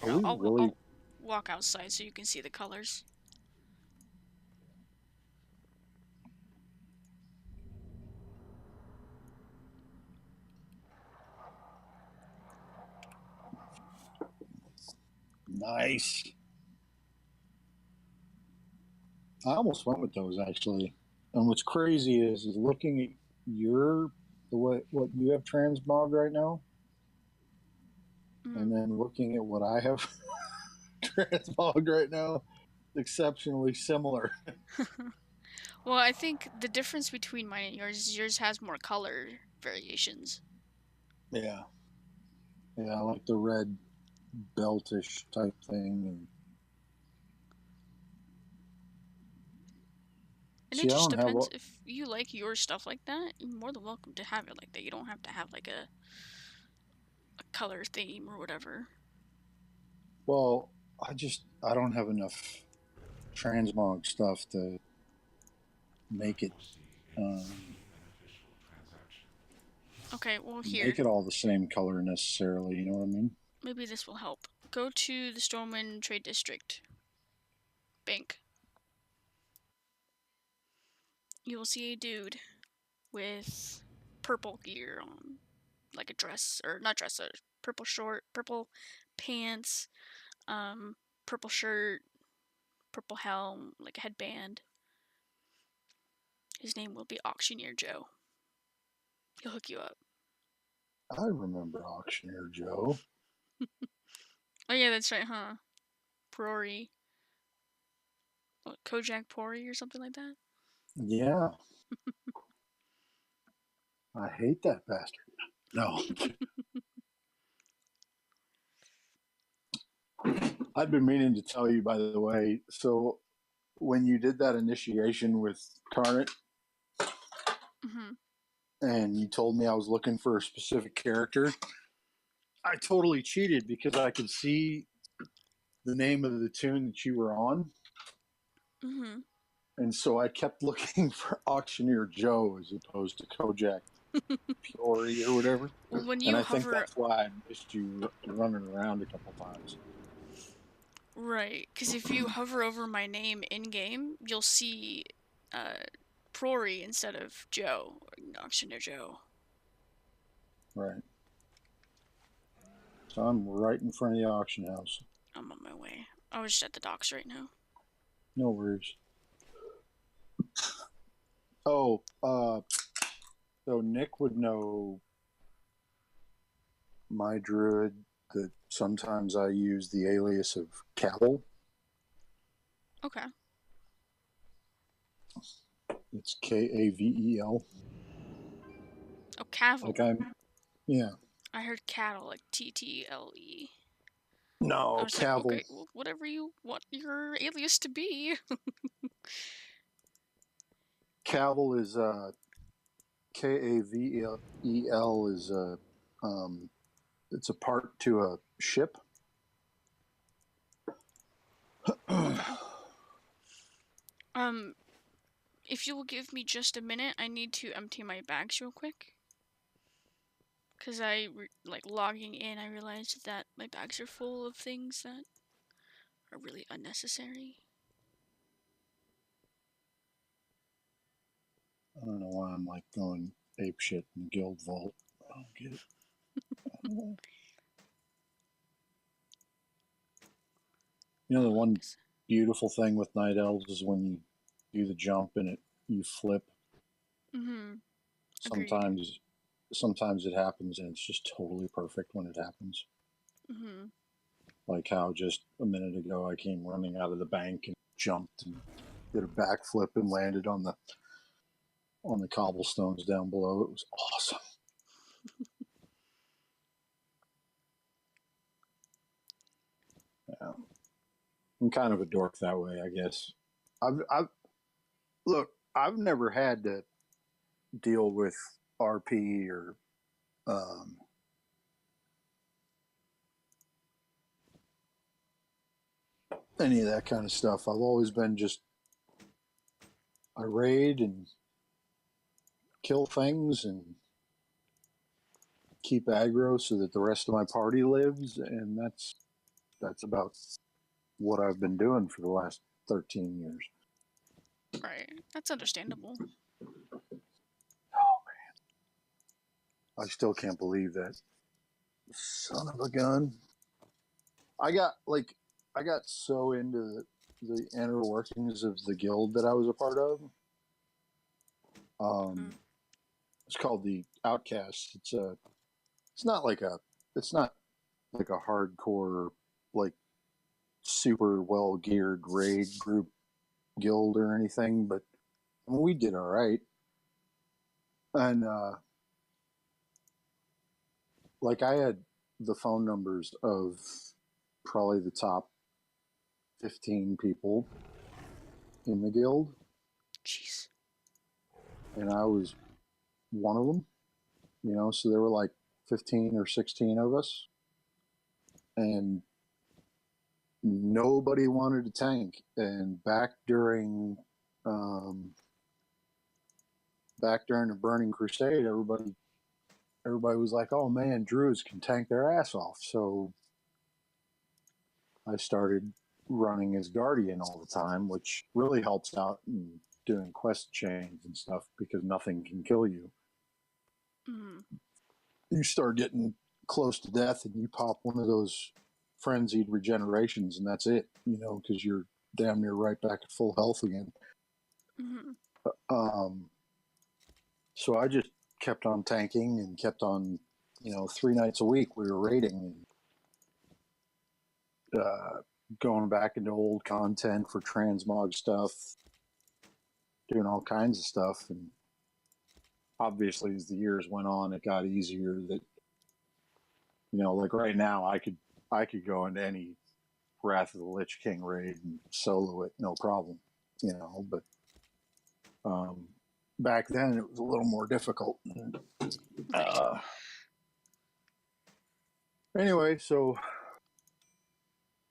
are I'll, we I'll, really? I'll walk outside so you can see the colors. Nice. I almost went with those actually. And what's crazy is looking at what you have transmog right now, and then looking at what I have transmog right now, exceptionally similar. Well, I think the difference between mine and yours is yours has more color variations. Yeah, yeah, I like the red beltish type thing. And See, it I just don't have. depends if you like your stuff like that, you're more than welcome to have it like that. You don't have to have like a color theme or whatever. Well, I don't have enough transmog stuff to make it Okay, well here, make it all the same color necessarily. You know what I mean? maybe this will help. Go to the Stoneman Trade District Bank. You will see a dude with purple gear on, like a dress, or not dress, purple pants, purple shirt, purple helm, like a headband. His name will be Auctioneer Joe. He'll hook you up. I remember Auctioneer Joe. Oh yeah, that's right, huh? Prory. What, Kojak Pori or something like that? Yeah, I hate that bastard. No, I've been meaning to tell you, by the way. So when you did that initiation with Carnot, Mm-hmm. and you told me I was looking for a specific character, I totally cheated because I could see the name of the tune that you were on. Mm-hmm. And so I kept looking for Auctioneer Joe as opposed to Kojak Peori or whatever. Well, when And you I think hover, that's why I missed you running around a couple times. right, because if you hover over my name in game, you'll see Prory instead of Joe, Auctioneer Joe. Right. So I'm right in front of the auction house. I'm on my way. I was just at the docks right now. No worries. Oh, so Nick would know my druid that sometimes I use the alias of Cavil. Okay. It's Kavel. Oh, Cavill. Yeah. I heard cattle, like TTLE. I No, was like, Cavil. okay, well, whatever you want your alias to be. Cavil is Kavel is it's a part to a ship. Okay. If you will give me just a minute, I need to empty my bags real quick. Because like, logging in, I realized that my bags are full of things that are really unnecessary. I don't know why I'm like going ape shit in the guild vault. I don't get it. You know, the one beautiful thing with night elves is when you do the jump and you flip. Mm-hmm. Agreed. Sometimes it happens and it's just totally perfect when it happens. Mm-hmm. Like how just a minute ago I came running out of the bank and jumped and did a backflip and landed on the cobblestones down below. It was awesome. Yeah. I'm kind of a dork that way, I guess. Look, I've never had to deal with RP or um, any of that kind of stuff. I've always been just I raid and kill things and keep aggro so that the rest of my party lives, and that's about what I've been doing for the last 13 years. Right. That's understandable. I still can't believe that son of a gun. I got so into the inner workings of the guild that I was a part of. It's called the Outcast. It's not like a it's not like a hardcore like super well geared raid group guild or anything, but I mean, we did all right. And like I had the phone numbers of probably the top 15 people in the guild, Jeez. and I was one of them. You know, so there were like 15 or 16 of us, and nobody wanted to tank. And back during the Burning Crusade, everybody was like, "Oh man, druids can tank their ass off." So I started running as guardian all the time, which really helps out in doing quest chains and stuff because nothing can kill you. You start getting close to death and you pop one of those frenzied regenerations, and that's it, you know, because you're damn near right back at full health again. So I just kept on tanking and kept on, you know, 3 nights a week we were raiding and going back into old content for transmog stuff, doing all kinds of stuff. And obviously as the years went on, it got easier that, you know, like right now I could go into any Wrath of the Lich King raid and solo it, no problem, you know, but back then it was a little more difficult. Anyway, so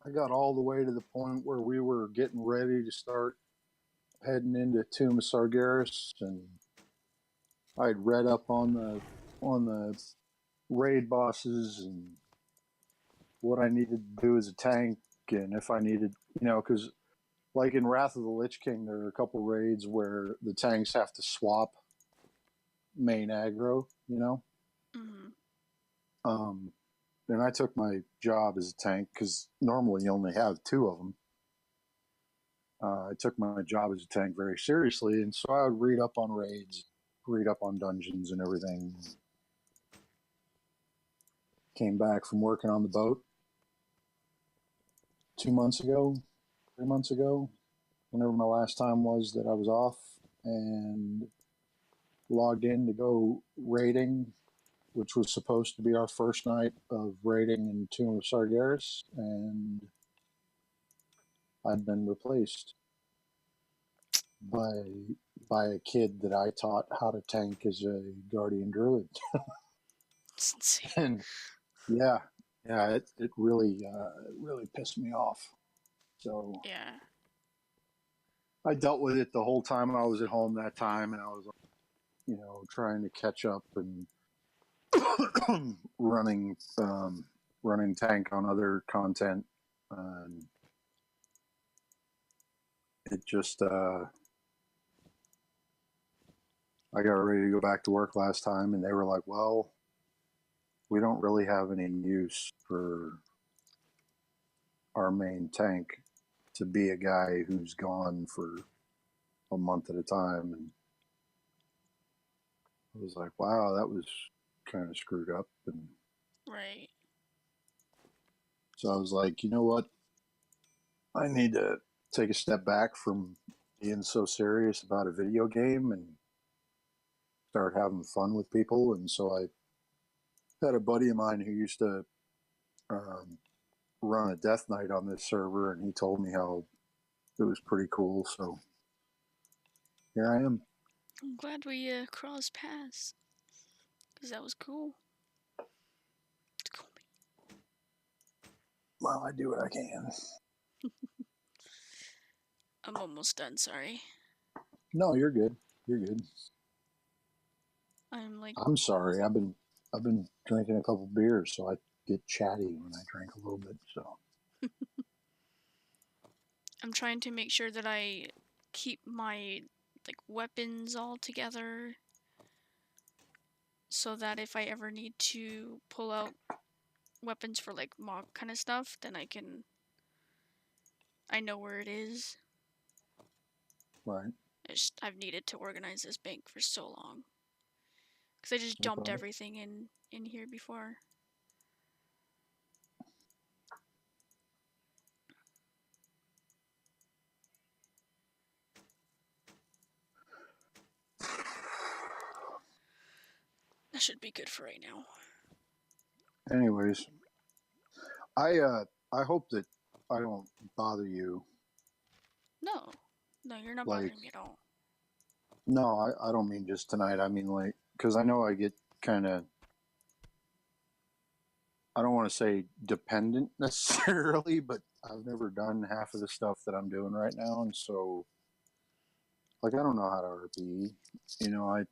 I got all the way to the point where we were getting ready to start heading into Tomb of Sargeras, and I'd read up on the raid bosses and what I needed to do as a tank, and if I needed, you know, because like in Wrath of the Lich King, there are a couple raids where the tanks have to swap main aggro, you know. And I took my job as a tank because normally you only have 2 of them. I took my job as a tank very seriously, and so I would read up on raids, read up on dungeons and everything. Came back from working on the boat 2 months ago, 3 months ago, whenever my last time was that I was off, and logged in to go raiding, which was supposed to be our first night of raiding in Tomb of Sargeras, and I'd been replaced by a kid that I taught how to tank as a guardian druid. It's insane. And yeah, it really pissed me off. So Yeah. I dealt with it the whole time I was at home that time, and I was, you know, trying to catch up and running tank on other content, and it just I got ready to go back to work last time, and they were like, "Well, we don't really have any use for our main tank to be a guy who's gone for a month at a time." And I was like, wow, that was kind of screwed up. And Right. so I was like, you know what? I need to take a step back from being so serious about a video game and start having fun with people. And so I had a buddy of mine who used to run a Death Knight on this server, and he told me how it was pretty cool. So here I am. I'm glad we crossed paths, because that was cool. It's cool. Well, I do what I can. I'm almost done, sorry. No, you're good. You're good. I'm like, I'm sorry. I've been drinking a couple beers, so I get chatty when I drink a little bit. So I'm trying to make sure that I keep my like weapons all together, so that if I ever need to pull out weapons for like mob kind of stuff, then I know where it is. right. I've needed to organize this bank for so long, because I just No dumped problem. everything in here before. That should be good for right now. Anyways, I hope that I don't bother you. No, you're not Like, bothering me at all. no, I don't mean just tonight. I mean, like, because I know I get kind of, I don't want to say dependent necessarily, but I've never done half of the stuff that I'm doing right now. And so, like, I don't know how to RP. You know,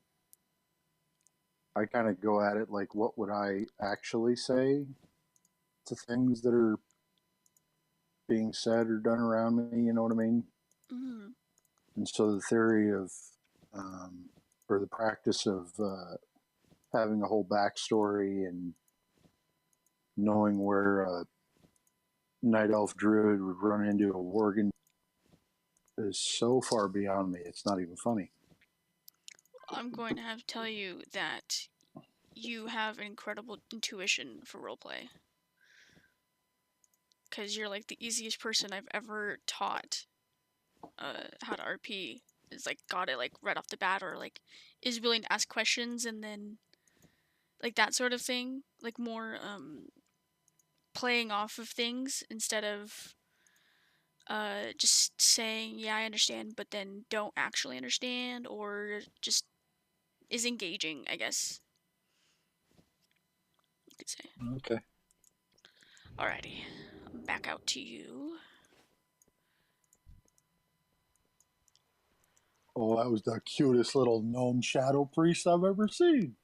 I kind of go at it like, what would I actually say to things that are being said or done around me? You know what I mean? Mm. And so the theory of, or the practice of having a whole backstory and knowing where a night elf druid would run into a worgen is so far beyond me. It's not even funny. I'm going to have to tell you that you have an incredible intuition for roleplay. Because you're like the easiest person I've ever taught how to RP. Is like got it like right off the bat, or like is willing to ask questions, and then like that sort of thing. Like more playing off of things instead of just saying, yeah, I understand, but then don't actually understand, or just is engaging, I guess you could say. Okay. Alrighty, back out to you. Oh, that was the cutest little gnome shadow priest I've ever seen.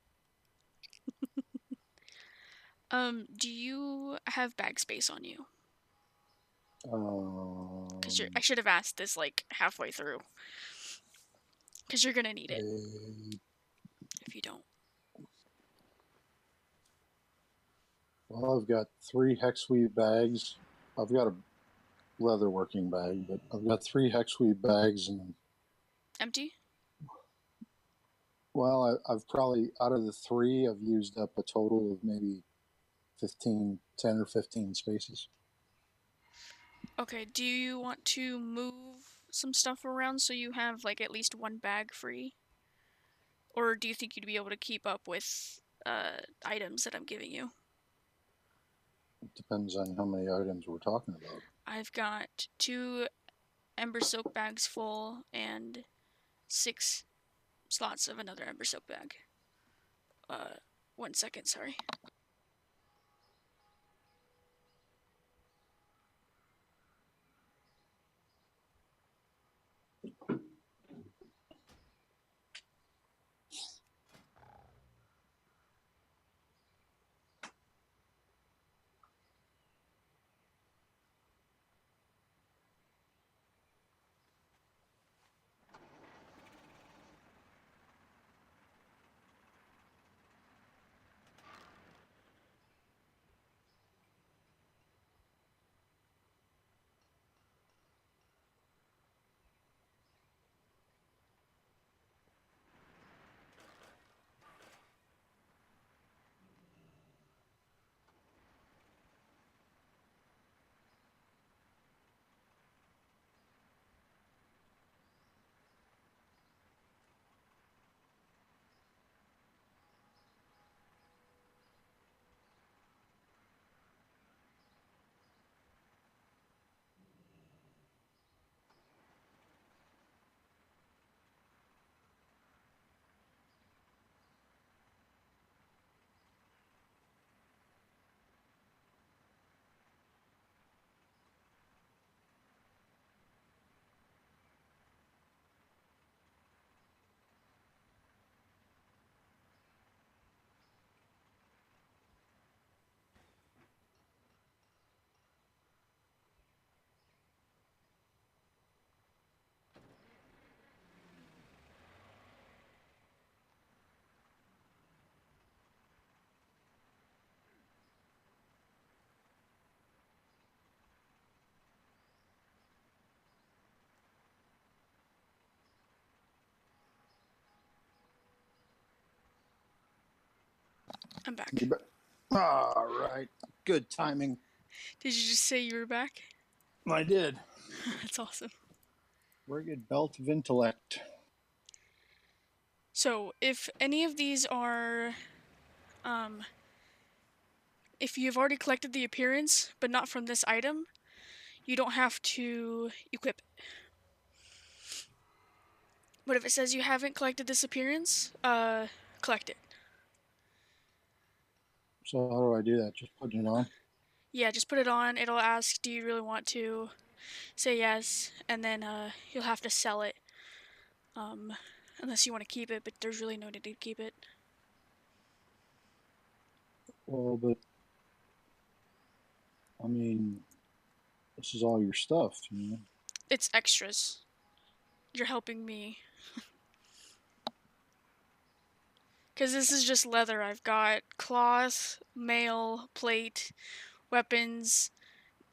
Do you have bag space on you? Because I should have asked this like halfway through. Because you're gonna need it if you don't. Well, I've got 3 hexweave bags. I've got a leather working bag, but I've got 3 hexweave bags, and Empty? well, I've probably, out of the 3, I've used up a total of maybe 10 or 15 spaces. Okay, do you want to move some stuff around so you have like at least one bag free? Or do you think you'd be able to keep up with items that I'm giving you? It depends on how many items we're talking about. I've got 2 Ember Silk bags full and 6 slots of another Ember Silk bag. 1 second, sorry. I'm back. You All right. Good timing. Did you just say you were back? I did. That's awesome. Rugged belt of intellect. So, if any of these are, if you've already collected the appearance, but not from this item, you don't have to equip it. But if it says you haven't collected this appearance, collect it. So how do I do that? Just put it on? Yeah, just put it on. It'll ask, do you really want to? Say yes, and then you'll have to sell it. Unless you want to keep it, but there's really no need to keep it. Well, but I mean, this is all your stuff, you know? It's extras. You're helping me. Because this is just leather. I've got cloth, mail, plate, weapons,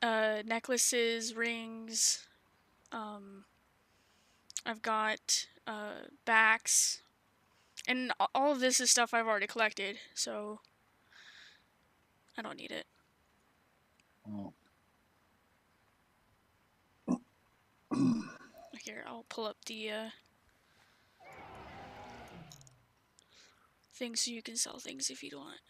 necklaces, rings. I've got backs. And all of this is stuff I've already collected, so I don't need it. Oh. Here, I'll pull up the thing so you can sell things if you want.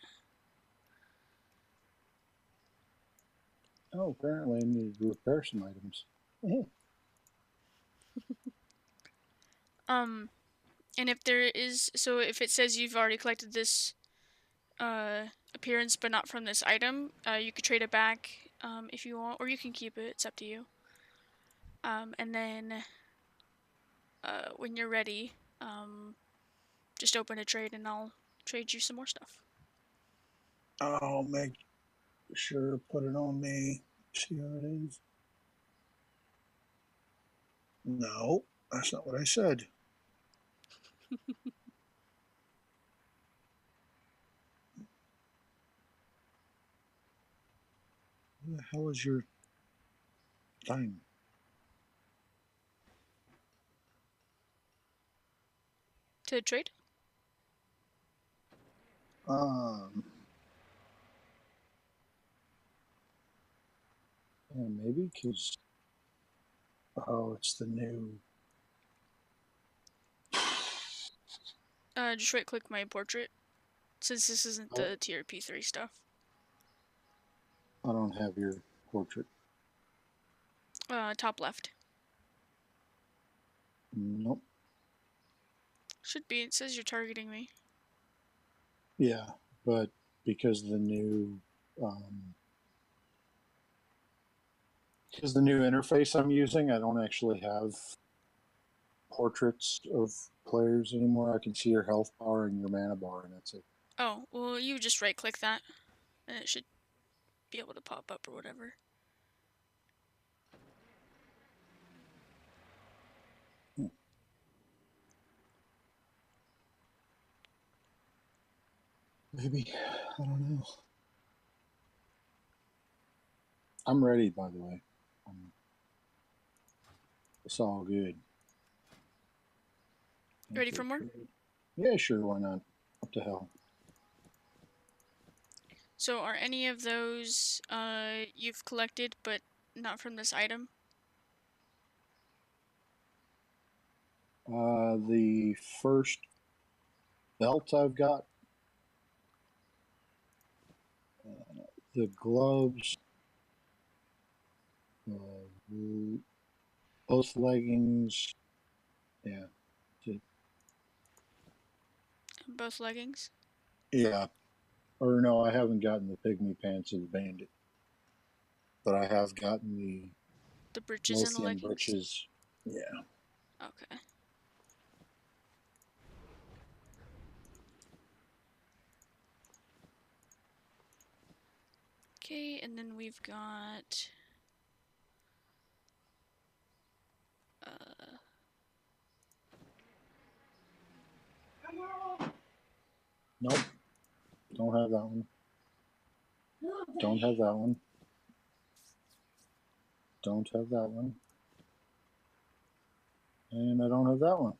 Oh, apparently I needed to repair some items. And if there is, so if it says you've already collected this appearance but not from this item, you could trade it back if you want, or you can keep it. It's up to you. And then when you're ready, just open a trade and I'll trade you some more stuff. I'll make sure to put it on me. See how it is. No, that's not what I said. Who the hell is your thing? To trade? Yeah, maybe because it's the new. Just right click my portrait, since this isn't the tier P3 stuff. I don't have your portrait. Top left. Nope. Should be. It says you're targeting me. Yeah, but because the new interface I'm using, I don't actually have portraits of players anymore. I can see your health bar and your mana bar, and that's it. Oh, well, you just right click that, and it should be able to pop up or whatever. Maybe. I don't know. I'm ready, by the way. It's all good. Ready for more? Yeah, sure. Why not? What the hell? So are any of those you've collected but not from this item? The first belt I've got, the gloves, both leggings. Yeah. Both leggings? Yeah. Or no, I haven't gotten the pygmy pants of the bandit, but I have gotten The breeches and the Lothian leggings? breeches. Yeah. Okay. Okay, and then we've got Nope. Don't have that one. Don't have that one. Don't have that one. And I don't have that one.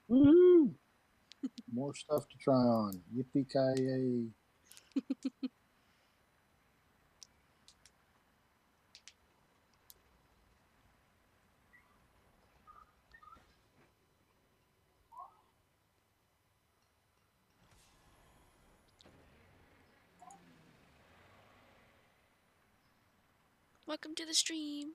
Woohoo! More stuff to try on. Yippee-ki-yay. Welcome to the stream.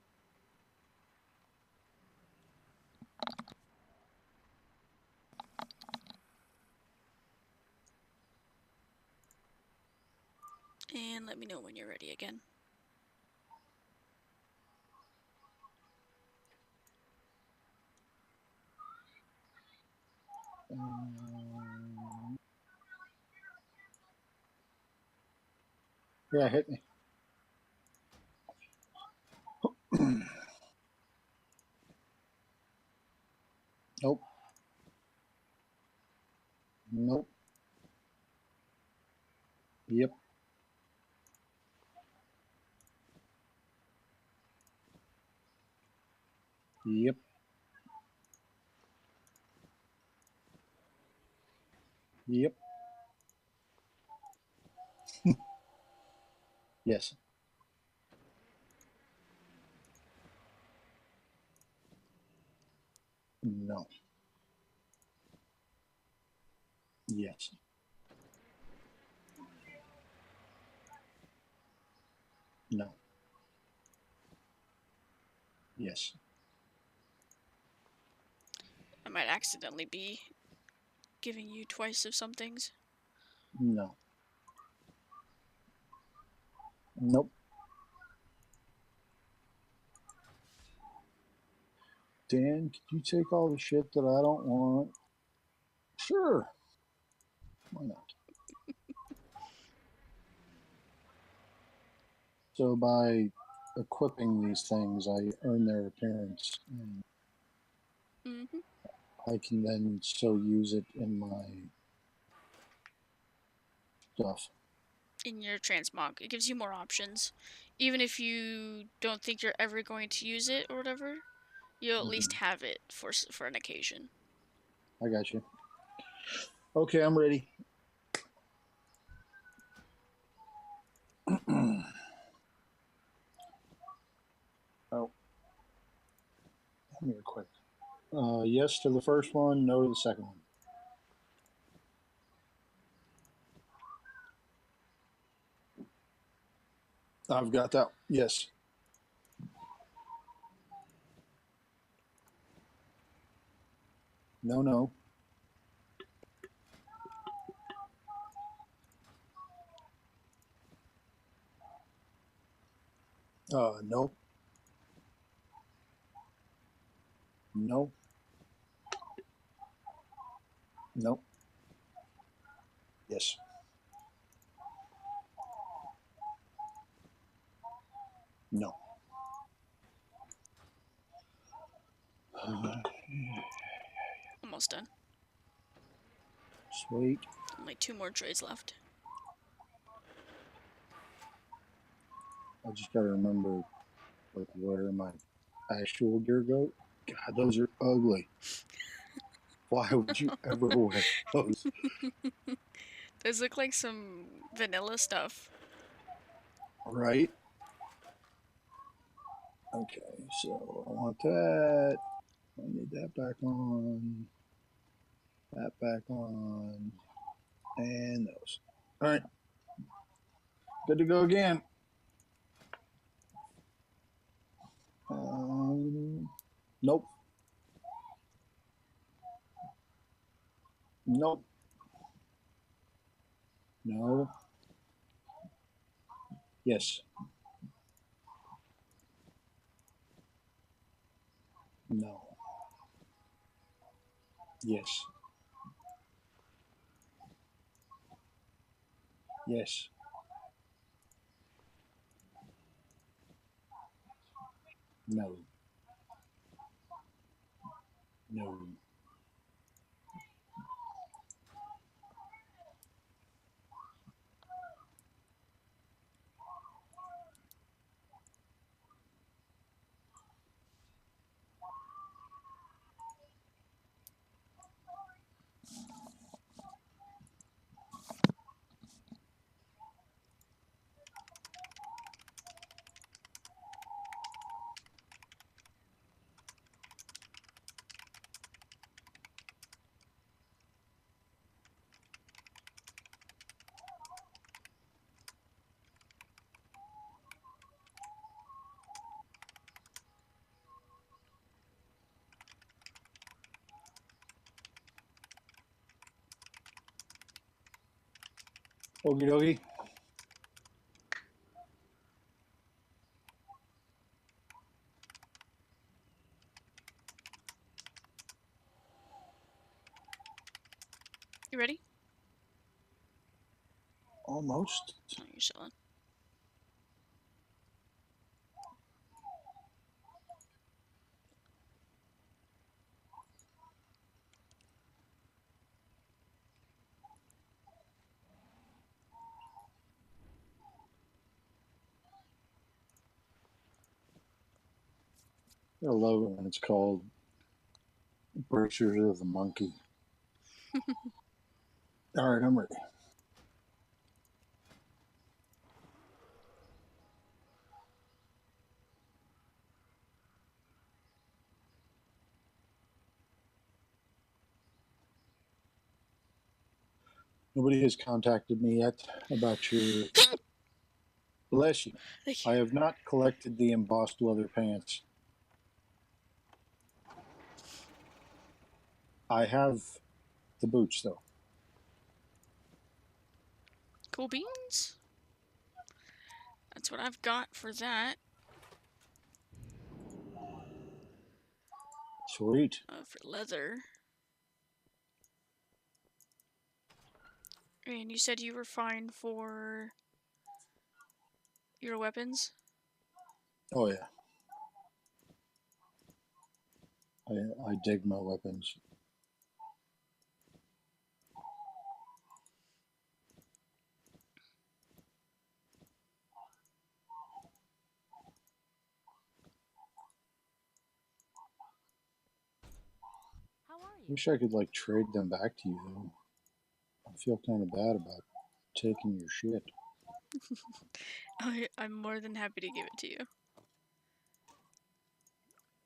And let me know when you're ready again. Yeah, hit me. Nope. Nope. Yep. Yep. Yep. Yes. No. Yes. No. Yes. I might accidentally be giving you twice of some things. No. Nope. Dan, could you take all the shit that I don't want? Sure. Why not? So by equipping these things, I earn their appearance, and I can then so use it in my stuff. In your transmog, it gives you more options. Even if you don't think you're ever going to use it or whatever, you'll at least have it for an occasion. I got you. Okay, I'm ready. Oh, come here quick. Yes to the first one, no to the second one. I've got that. Yes. No, no. No. No. No. Yes. No. Almost done. Sweet. Only 2 more trades left. I just gotta remember, like, where my actual gear go. God, those are ugly. Why would you ever wear those? Those look like some vanilla stuff. Right? Okay, so I want that. I need that back on. That back on. And those. All right. Good to go again. Nope. Nope. No. Yes. No. Yes. Yes. No. No. Okie dokie. You ready? Almost. Oh, you're chilling. I love it when it's called Bracers of the Monkey. All right, I'm ready. Nobody has contacted me yet about your... Bless you. Thank you. I have not collected the embossed leather pants. I have the boots, though. Cool beans? That's what I've got for that. Sweet. For leather. And you said you were fine for your weapons? Oh, yeah. I dig my weapons. How are you? Wish I could, like, trade them back to you, though. I feel kind of bad about taking your shit. I'm more than happy to give it to you.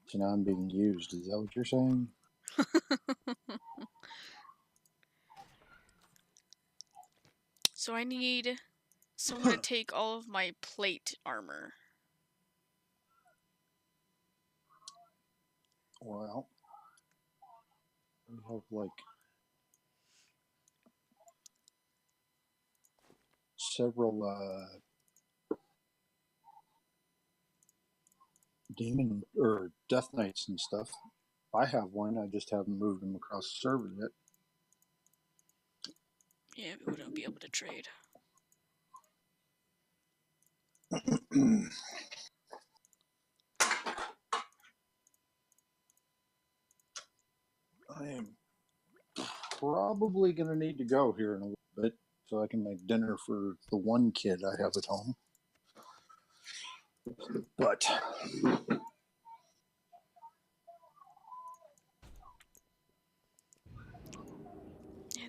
So now I'm being used. Is that what you're saying? So I need someone to take all of my plate armor. Well, we have, like, several demon or death knights and stuff. I have one. I just haven't moved them across the server yet. Yeah, we wouldn't be able to trade. I am probably going to need to go here in a little bit so I can make dinner for the one kid I have at home. But I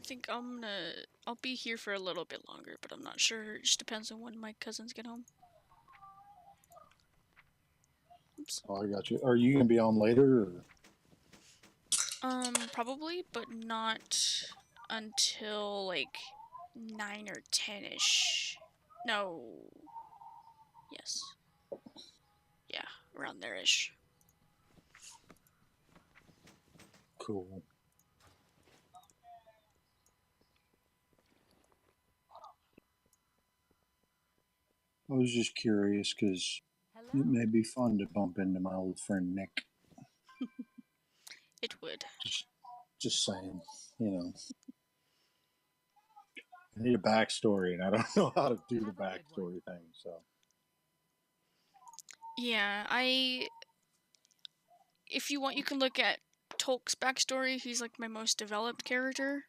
think I'll be here for a little bit longer, but I'm not sure. It just depends on when my cousins get home. Oops. oh, I got you. Are you going to be on later? Or? Probably, but not until like 9 or 10-ish. No. Yes. Yeah, around there-ish. Cool. I was just curious because it may be fun to bump into my old friend Nick. It would. Just saying, you know. I need a backstory, and I don't know how to do the backstory thing, so. Yeah, if you want, you can look at Tolk's backstory. He's like my most developed character.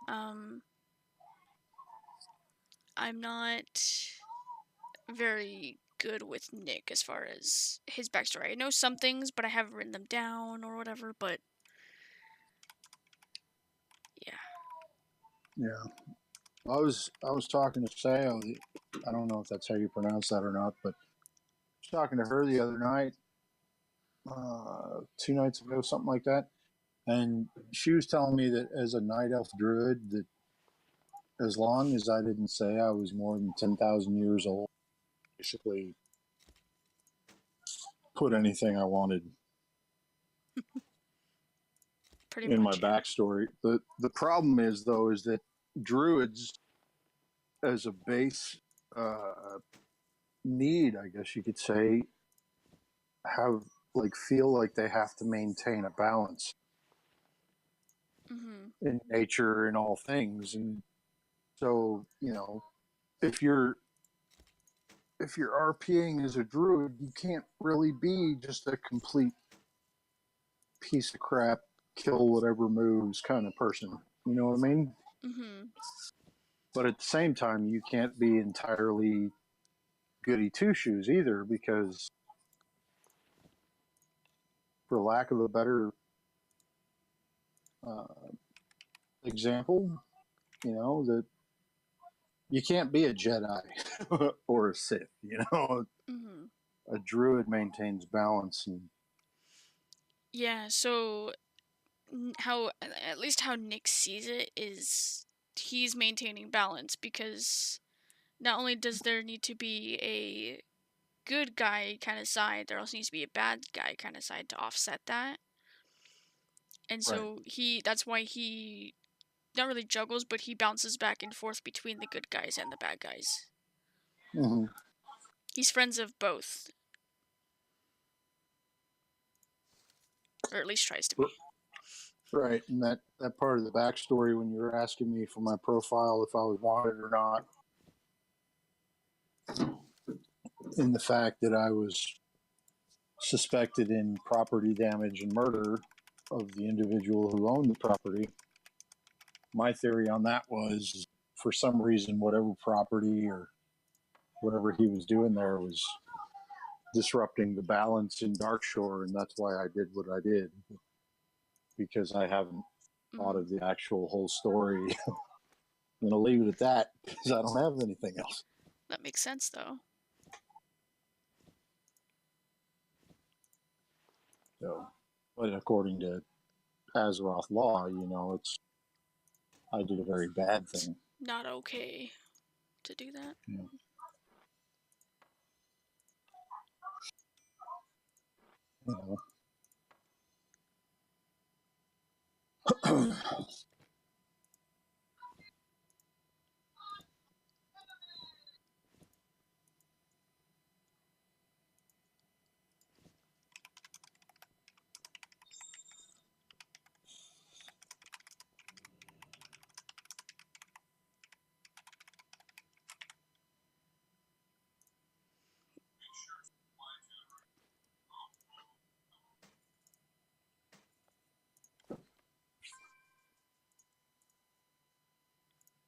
I'm not very good with Nick as far as his backstory. I know some things, but I haven't written them down or whatever, but yeah. Yeah. I was talking to Sayo. I don't know if that's how you pronounce that or not, but I was talking to her the other night, 2 nights ago, something like that, and she was telling me that as a night elf druid, that as long as I didn't say I was more than 10,000 years old, basically put anything I wanted Pretty in my much, yeah. backstory. The problem is though is that druids as a base need, I guess you could say, have feel like they have to maintain a balance Mm-hmm. in nature and all things. And so, if you're RPing as a druid, you can't really be just a complete piece of crap, kill whatever moves kind of person. You know what I mean? Mm-hmm. But at the same time, you can't be entirely goody two shoes either, because, for lack of a better uh, example, that you can't be a Jedi or a Sith. Mm-hmm. A druid maintains balance, and Yeah, so how at least how Nick sees it is he's maintaining balance because not only does there need to be a good guy kind of side, there also needs to be a bad guy kind of side to offset that. And right. so that's why he not really juggles, but he bounces back and forth between the good guys and the bad guys. Mm-hmm. He's friends of both, or at least tries to be. Right, and that part of the backstory when you were asking me for my profile if I was wanted or not, in the fact that I was suspected in property damage and murder of the individual who owned the property. My theory on that was, for some reason, whatever property or whatever he was doing there was disrupting the balance in Darkshore, and that's why I did what I did, because I haven't thought of the actual whole story. I'm going to leave it at that because I don't have anything else. That makes sense, though. So, but according to Azeroth law, I did a very bad thing. Not okay to do that. Yeah.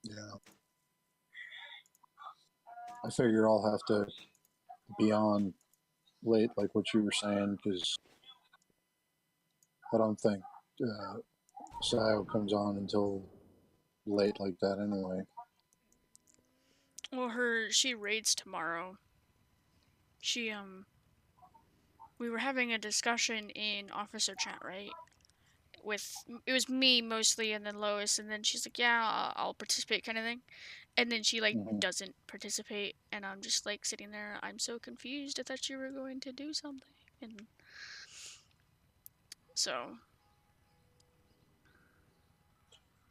Yeah. I figure I'll have to be on late, like what you were saying, because I don't think Sayo comes on until late like that anyway. Well, she raids tomorrow. We were having a discussion in officer chat, right? It was me mostly, and then Lois, and then she's like, "Yeah, I'll participate," kind of thing. And then she doesn't participate, and I'm just sitting there. I'm so confused. I thought you were going to do something, and so.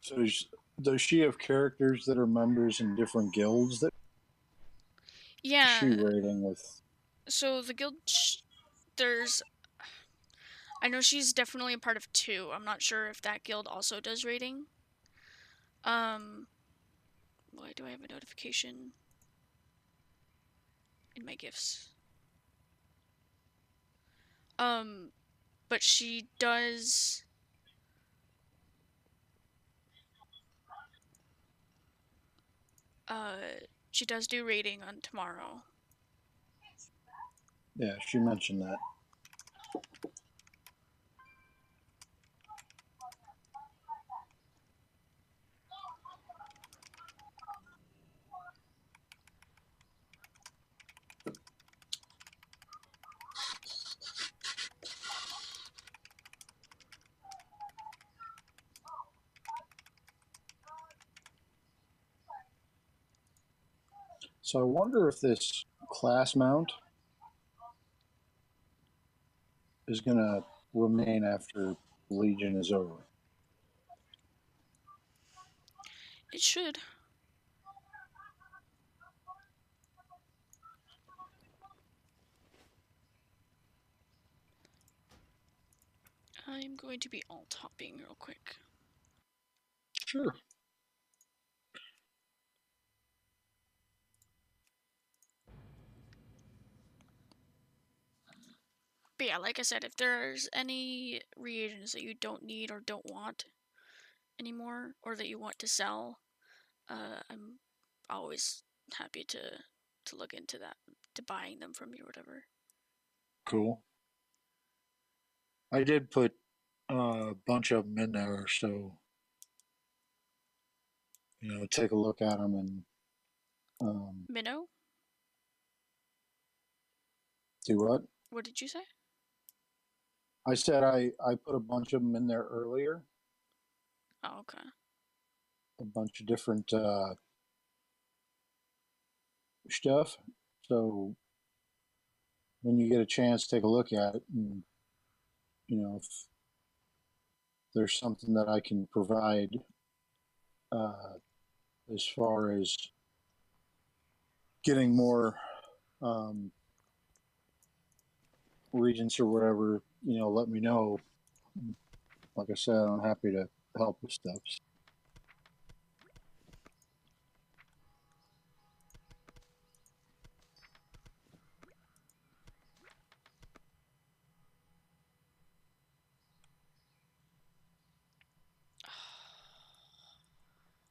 So does she have characters that are members in different guilds that Yeah. she raiding with? So the guild, there's. I know she's definitely a part of 2. I'm not sure if that guild also does raiding. Why do I have a notification in my gifts? But she does. She does do raiding on tomorrow. Yeah, she mentioned that. So I wonder if this class mount is going to remain after Legion is over. It should. I'm going to be alt-hopping real quick. Sure. But yeah, like I said, if there's any reagents that you don't need or don't want anymore, or that you want to sell, I'm always happy to look into that, to buying them from you or whatever. Cool. I did put a bunch of them in there, so take a look at them and Minnow? do what? What did you say? I said I put a bunch of them in there earlier, Oh, okay. a bunch of different stuff. So when you get a chance, take a look at it, and if there's something that I can provide uh, as far as getting more regents or whatever, let me know. Like I said, I'm happy to help with stuff.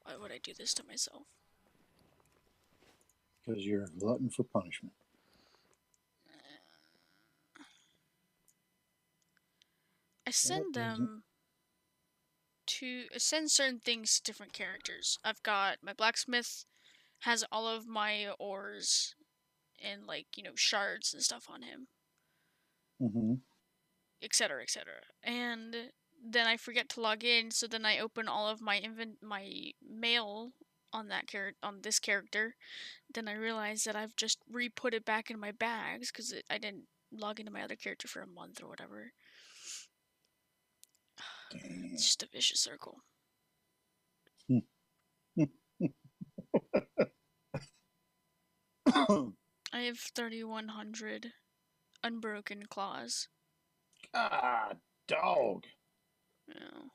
Why would I do this to myself? Because you're a glutton for punishment. I send them to send certain things to different characters. I've got my blacksmith has all of my ores and shards and stuff on him, Mm-hmm. etc., etc. And then I forget to log in, so then I open all of my my mail on on this character. Then I realize that I've just re-put it back in my bags because I didn't log into my other character for a month or whatever. It's just a vicious circle. I have 3,100 unbroken claws. Ah, dog. Yeah.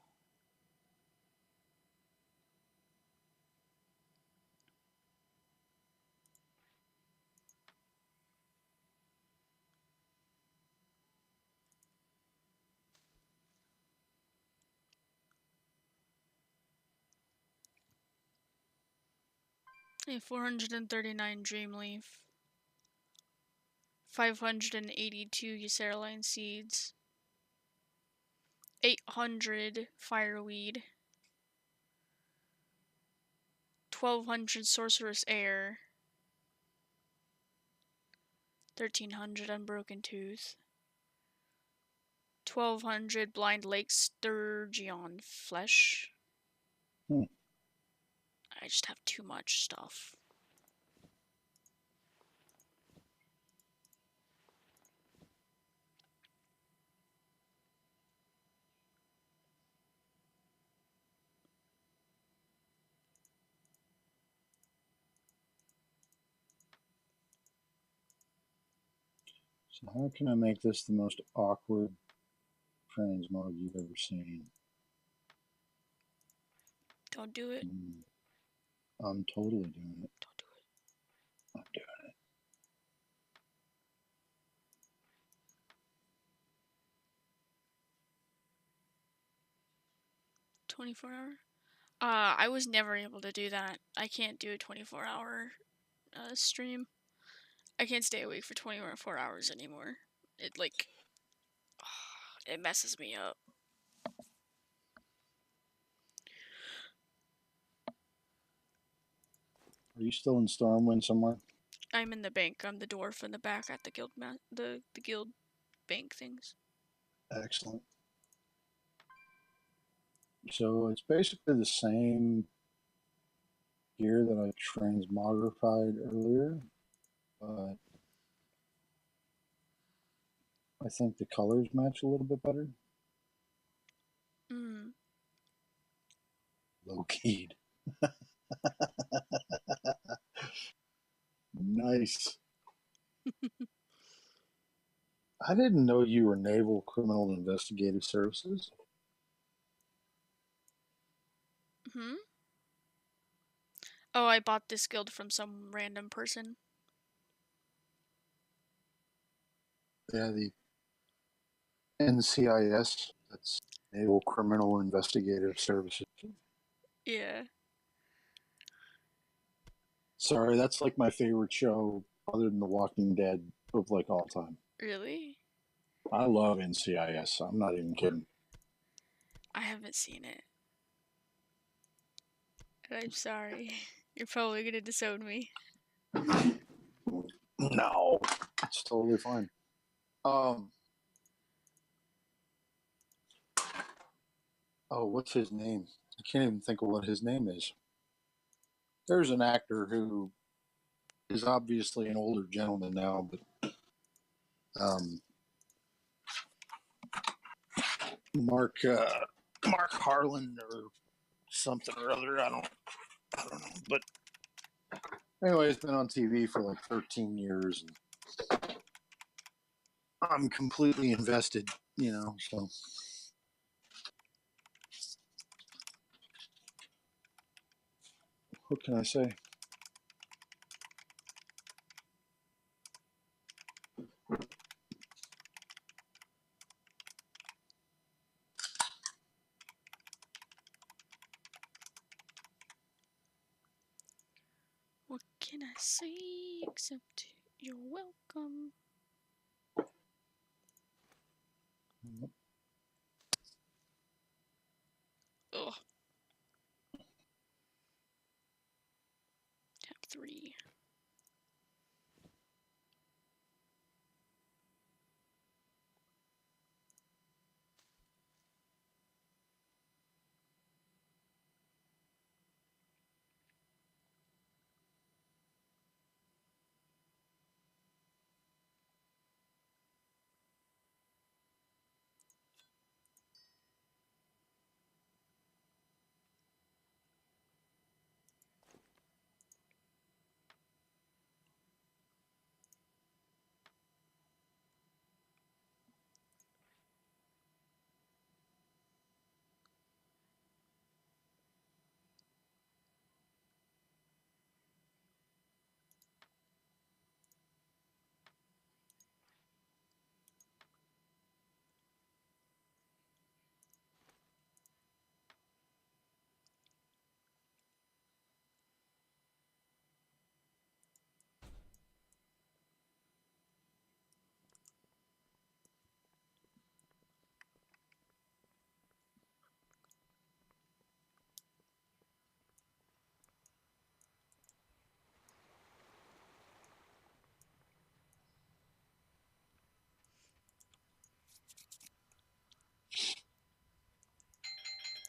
I have 439 Dreamleaf, 582 Euceroline seeds, 800 Fireweed, 1,200 Sorcerous Air, 1,300 Unbroken Tooth, 1,200 Blind Lake Sturgeon Flesh. I just have too much stuff. So how can I make this the most awkward transmog you've ever seen? Don't do it. I'm totally doing it. Don't do it. I'm doing it. 24-hour? I was never able to do that. I can't do a 24-hour stream. I can't stay awake for 24 hours anymore. It it messes me up. Are you still in Stormwind somewhere? I'm in the bank. I'm the dwarf in the back at the the guild bank things. Excellent. So it's basically the same gear that I transmogrified earlier, but I think the colors match a little bit better. Low keyed. Nice. I didn't know you were Naval Criminal Investigative Services. Hmm? Oh, I bought this guild from some random person. Yeah, the NCIS. That's Naval Criminal Investigative Services. Yeah. Sorry, that's like my favorite show other than The Walking Dead of like all time. Really? I love NCIS. I'm not even kidding. I haven't seen it. And I'm sorry. You're probably gonna disown me. No, it's totally fine. Oh, what's his name? I can't even think of what his name is. There's an actor who is obviously an older gentleman now, but um, Mark Harlan or something or other. I don't know. But anyway, it's been on TV for like 13 years, and I'm completely invested. So what can I say? What can I say except you're welcome? Ugh. Tab 3.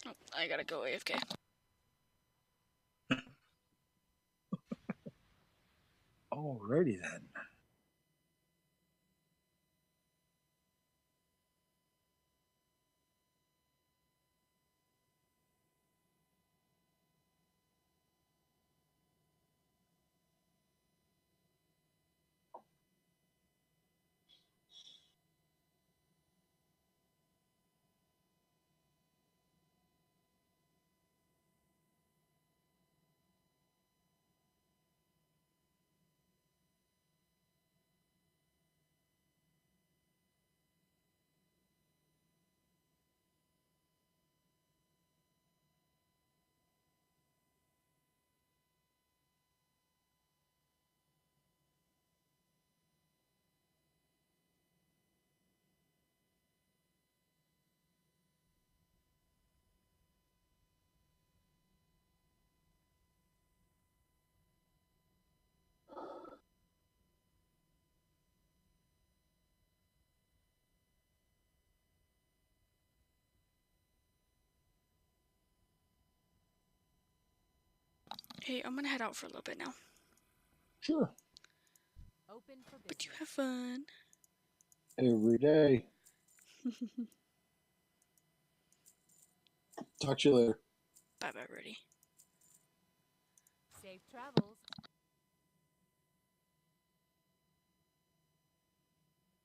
Oh, I gotta go AFK. Alrighty then. Hey, I'm gonna head out for a little bit now. Sure. Open for But you business. have fun. Every day. Talk to you later. Bye bye, Rudy. Safe travels.